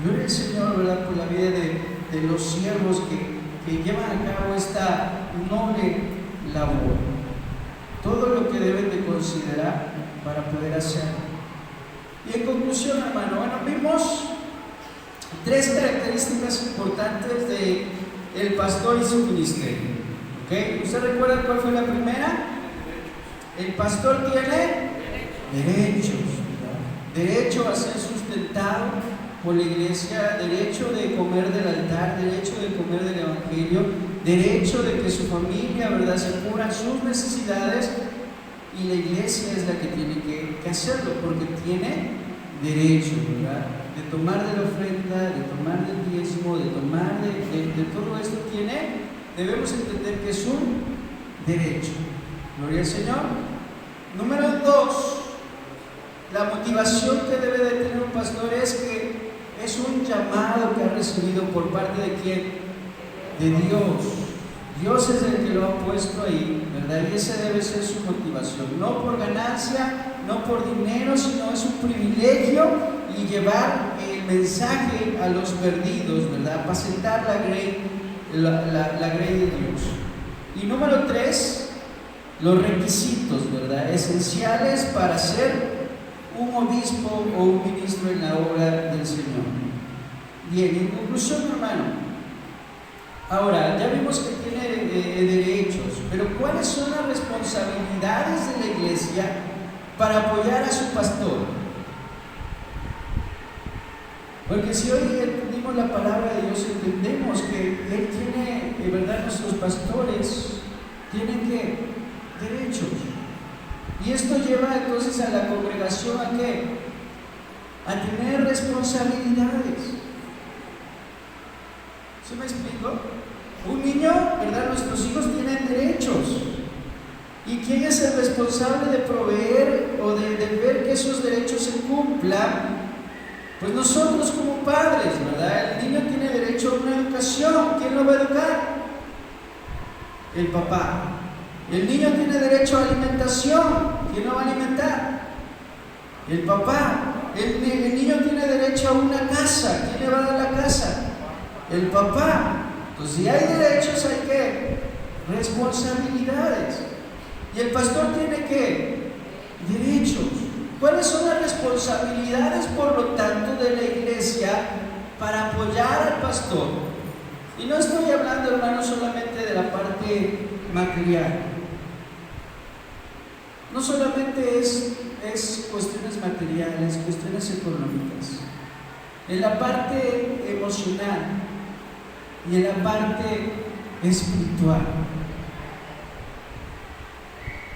Gloria al Señor, ¿verdad? Por la vida de los siervos que llevan a cabo esta noble labor. Todo lo que deben de considerar para poder hacerlo. Y en conclusión, hermano, bueno, vimos 3 características importantes del pastor y su ministerio. ¿Okay? ¿Usted recuerda cuál fue la primera? El pastor tiene derechos, ¿verdad? Derecho a ser sustentado por la iglesia, derecho de comer del altar, derecho de comer del evangelio, derecho de que su familia, ¿verdad?, se cubran sus necesidades, y la iglesia es la que tiene que hacerlo, porque tiene derecho, ¿verdad?, de tomar de la ofrenda, de tomar del diezmo, de tomar de todo esto debemos entender que es un derecho. Gloria al Señor. Número 2, la motivación que debe de tener un pastor es que es un llamado que ha recibido por parte de ¿quién? De Dios. Dios es el que lo ha puesto ahí, ¿verdad? Y esa debe ser su motivación, no por ganancia, no por dinero, sino es un privilegio y llevar el mensaje a los perdidos, ¿verdad? Apacentar la grey de Dios. Y número 3, los requisitos, ¿verdad?, esenciales para ser un obispo o un ministro en la obra del Señor. Bien, en conclusión, hermano, ahora ya vimos que tiene derechos, pero ¿cuáles son las responsabilidades de la iglesia para apoyar a su pastor? Porque si hoy entendimos la palabra de Dios, entendemos que Él tiene, de verdad, nuestros pastores tienen que derechos. Y esto lleva entonces a la congregación ¿a qué? A tener responsabilidades. ¿Sí me explico? Un niño, ¿verdad? Nuestros hijos tienen derechos. ¿Y quién es el responsable de proveer o de ver que esos derechos se cumplan? Pues nosotros como padres, ¿verdad? El niño tiene derecho a una educación. ¿Quién lo va a educar? El papá. El niño tiene derecho a alimentación. ¿Quién lo va a alimentar? El papá. El niño tiene derecho a una casa. ¿Quién le va a dar la casa? El papá. Entonces, si hay derechos, hay ¿qué? Responsabilidades. Y el pastor tiene ¿qué? Derechos. ¿Cuáles son las responsabilidades, por lo tanto, de la iglesia para apoyar al pastor? Y no estoy hablando, hermanos, solamente de la parte material. No solamente es cuestiones materiales, cuestiones económicas. En la parte emocional y en la parte espiritual.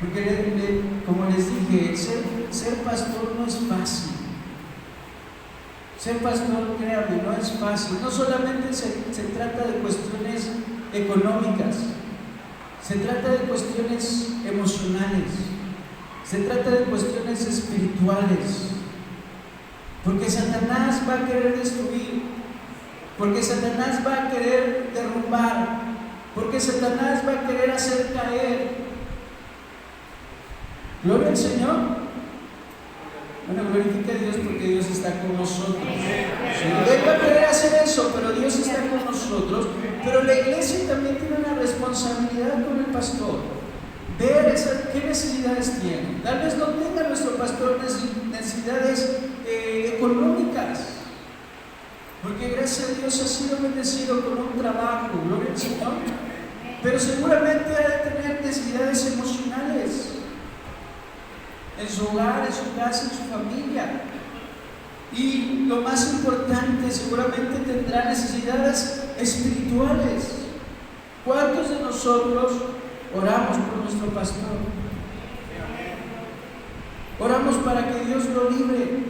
Porque como les dije, ser pastor no es fácil. Ser pastor, créanme, no es fácil. No solamente se trata de cuestiones económicas, se trata de cuestiones emocionales, se trata de cuestiones espirituales. Porque Satanás va a querer destruir, porque Satanás va a querer derrumbar, porque Satanás va a querer hacer caer. Gloria al Señor. Bueno, glorifica a Dios porque Dios está con nosotros. Él va a querer hacer eso, pero Dios está con nosotros. Pero la iglesia también tiene una responsabilidad con el pastor. ver qué necesidades tiene. Tal vez no tenga nuestro pastor necesidades económicas, porque gracias a Dios ha sido bendecido con un trabajo, gloria al Señor, pero seguramente ha de tener necesidades emocionales en su hogar, en su casa, en su familia. Y lo más importante, seguramente tendrá necesidades espirituales. ¿Cuántos de nosotros oramos por nuestro pastor? Oramos para que Dios lo libre,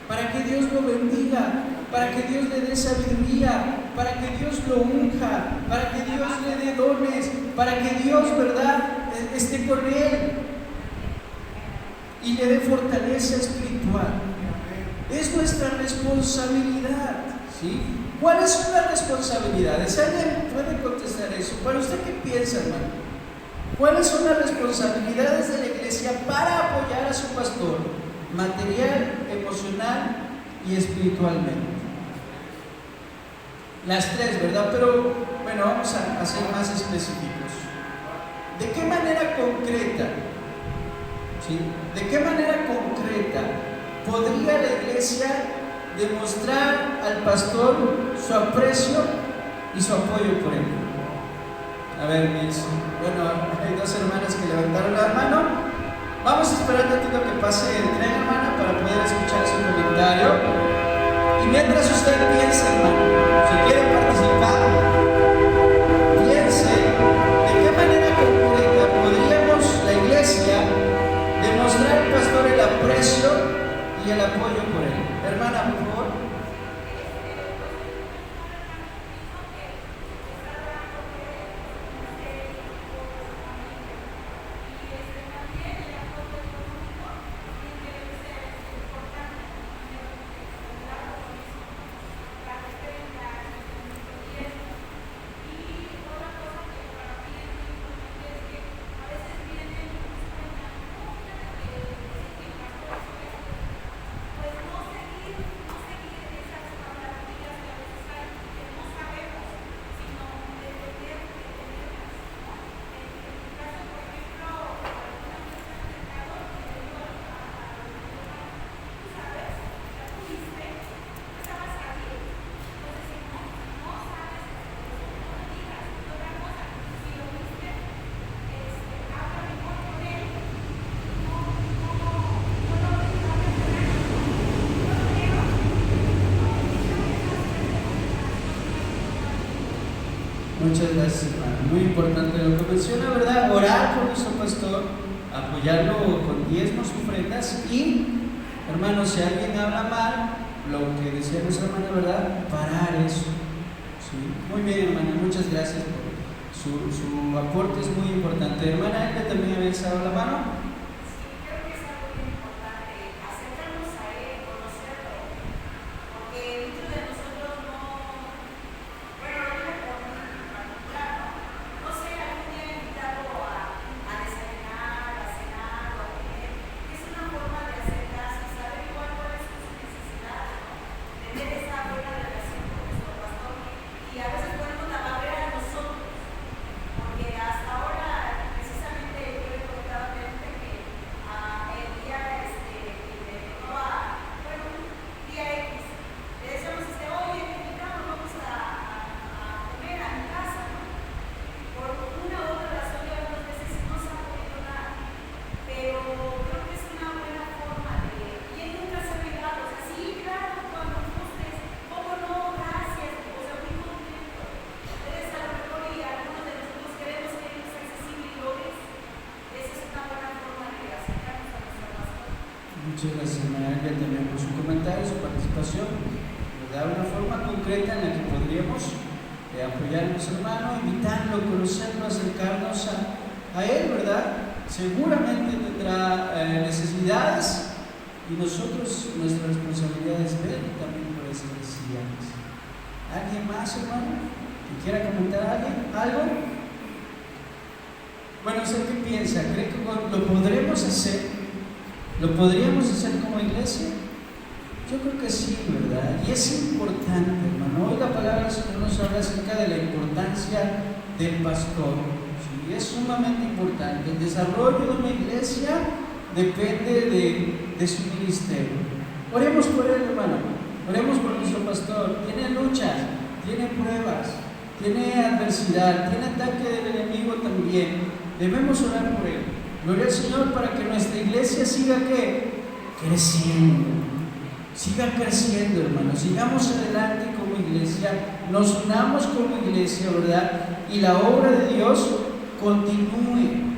para que Dios lo bendiga, para que Dios le dé sabiduría, para que Dios lo unja, para que Dios le dé dones, para que Dios, ¿verdad?, esté con él y le dé fortaleza espiritual. Es nuestra responsabilidad, ¿sí? ¿Cuáles son las responsabilidades? ¿Alguien puede contestar eso? ¿Para usted qué piensa, hermano? ¿Cuáles son las responsabilidades de la iglesia para apoyar a su pastor material, emocional y espiritualmente? Las tres, ¿verdad? Pero bueno, vamos a ser más específicos. ¿De qué manera concreta? ¿Sí? ¿De qué manera concreta podría la iglesia demostrar al pastor su aprecio y su apoyo por él? A ver, bueno, hay dos hermanas que levantaron la mano. Vamos a esperar un ratito que pase el tren, hermana, para poder escuchar su comentario. Y mientras usted piensa, hermano, si quiere participar, piense de qué manera concreta podríamos, la iglesia, demostrar al pastor el aprecio y el apoyo por él. Hermana, por favor. Muchas gracias, hermano. Muy importante lo que menciona, ¿verdad? Orar por nuestro pastor, apoyarlo con diezmos, ofrendas y, hermano, si alguien habla mal, lo que decía nuestra hermana, ¿verdad? Parar eso. ¿Sí? Muy bien, hermana, muchas gracias por su aporte, es muy importante. Hermana, ¿ella también había alzado la mano? Muchas gracias, hermana, también por su comentario, su participación. Nos da una forma concreta en la que podríamos apoyar a nuestro hermano, invitarlo, conocerlo, acercarnos a él, ¿verdad? Seguramente tendrá necesidades y nosotros, nuestra responsabilidad es ver también por esas necesidades. ¿Alguien más, hermano, que quiera comentar algo? Bueno, ¿usted qué piensa? ¿Cree que lo podremos hacer? ¿Lo podríamos hacer como iglesia? Yo creo que sí, ¿verdad? Y es importante, hermano. Hoy la palabra del Señor nos habla acerca de la importancia del pastor. ¿Sí? y es sumamente importante. El desarrollo de una iglesia depende de su ministerio. Oremos por él, hermano. Oremos por nuestro pastor. Tiene luchas, tiene pruebas, tiene adversidad, tiene ataque del enemigo también. Debemos orar por él. Gloria al Señor para que nuestra iglesia siga ¿qué? Creciendo. Siga creciendo, hermanos. Sigamos adelante como iglesia. Nos unamos como iglesia, ¿verdad? Y la obra de Dios continúe.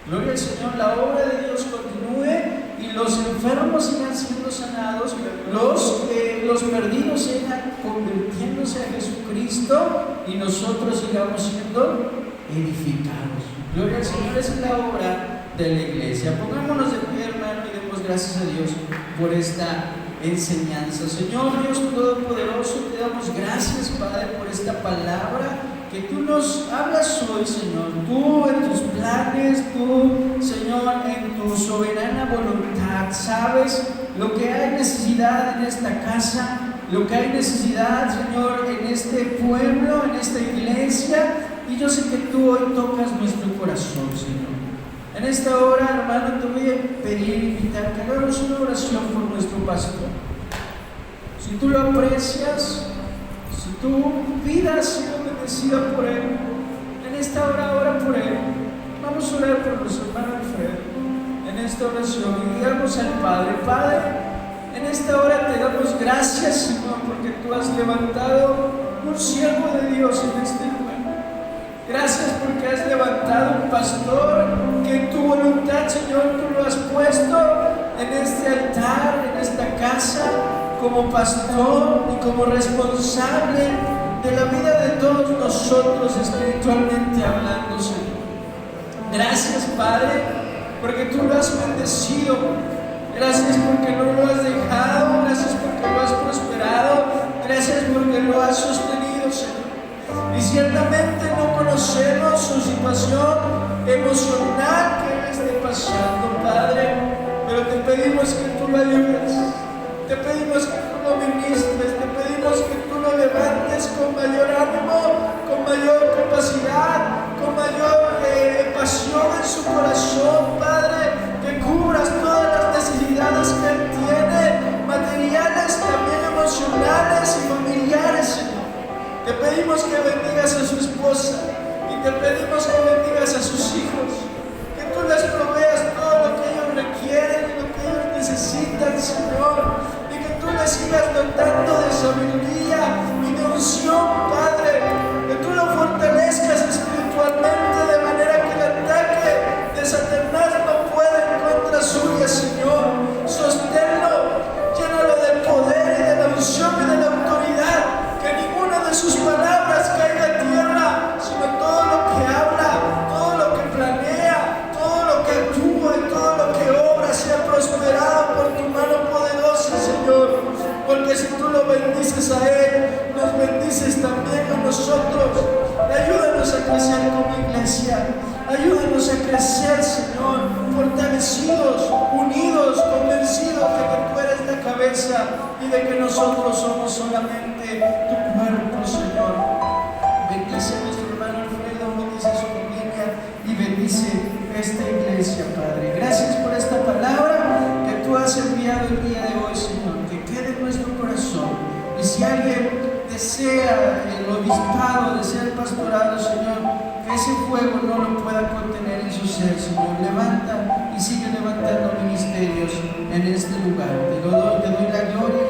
Gloria al Señor. La obra de Dios continúe y los enfermos sigan siendo sanados, los perdidos sigan convirtiéndose a Jesucristo y nosotros sigamos siendo edificados. Gloria al Señor. Esa es la obra de la iglesia. Pongámonos de pie, hermano, y demos gracias a Dios por esta enseñanza. Señor Dios Todopoderoso, te damos gracias, Padre, por esta palabra que tú nos hablas hoy, Señor. Tú en tus planes, tú, Señor, en tu soberana voluntad, sabes lo que hay necesidad en esta casa, lo que hay necesidad, Señor, en este pueblo, en esta iglesia, y yo sé que tú hoy tocas nuestro corazón, Señor. En esta hora, hermano, te voy a pedir, invitar que hagamos una oración por nuestro pastor. Si tú lo aprecias, si tu vida ha sido bendecida por él, en esta hora ora por él. Vamos a orar por nuestro hermano Alfredo en esta oración y digamos al Padre: Padre, en esta hora te damos gracias, Señor, porque tú has levantado un siervo de Dios en este lugar. Gracias porque has levantado un pastor que en tu voluntad, Señor, tú lo has puesto en este altar, en esta casa, como pastor y como responsable de la vida de todos nosotros, espiritualmente hablando, Señor. Gracias, Padre, porque tú lo has bendecido. Gracias porque no lo has dejado. Gracias porque lo has prosperado. Gracias porque lo has sostenido, Señor. Y ciertamente no conocemos su situación emocional que él esté pasando, Padre, pero te pedimos que tú lo ayudes, te pedimos que tú lo ministres, te pedimos que tú lo levantes con mayor ánimo, con mayor capacidad, con mayor pasión en su corazón, Padre, que cubras todas las necesidades que él tiene, materiales, también emocionales y familiares, Señor. Te pedimos que bendigas a su esposa y te pedimos que bendigas a sus hijos, que tú les proveas todo lo que ellos requieren y lo que ellos necesitan, Señor, y que tú les sigas dotando de sabiduría y de unción, Padre, que tú lo fortalezcas espiritualmente de manera que el ataque de Satanás no pueda en contra suya, Señor. Sosténlo, llénalo del poder y de la unción y de la autoridad, que ninguna de sus palabras caiga a tierra, sino todo lo que habla, todo lo que planea, todo lo que actúa y todo lo que obra sea prosperado por tu mano poderosa, Señor. Porque si tú lo bendices a él, nos bendices también a nosotros. Ayúdanos a crecer como iglesia. Ayúdanos a crecer, Señor, fortalecidos, unidos, convencidos de que tú eres la cabeza y de que nosotros somos solamente tu cuerpo, Señor. Bendice a nuestro hermano Alfredo, bendice a su familia y bendice esta iglesia, Padre. Gracias por esta palabra que tú has enviado el día de hoy, Señor, que quede en nuestro corazón. Y si alguien desea el obispado, desea el pastorado, Señor, que ese fuego no lo pueda contener en su ser, Señor. Levanta y sigue levantando ministerios en este lugar. Te doy la gloria.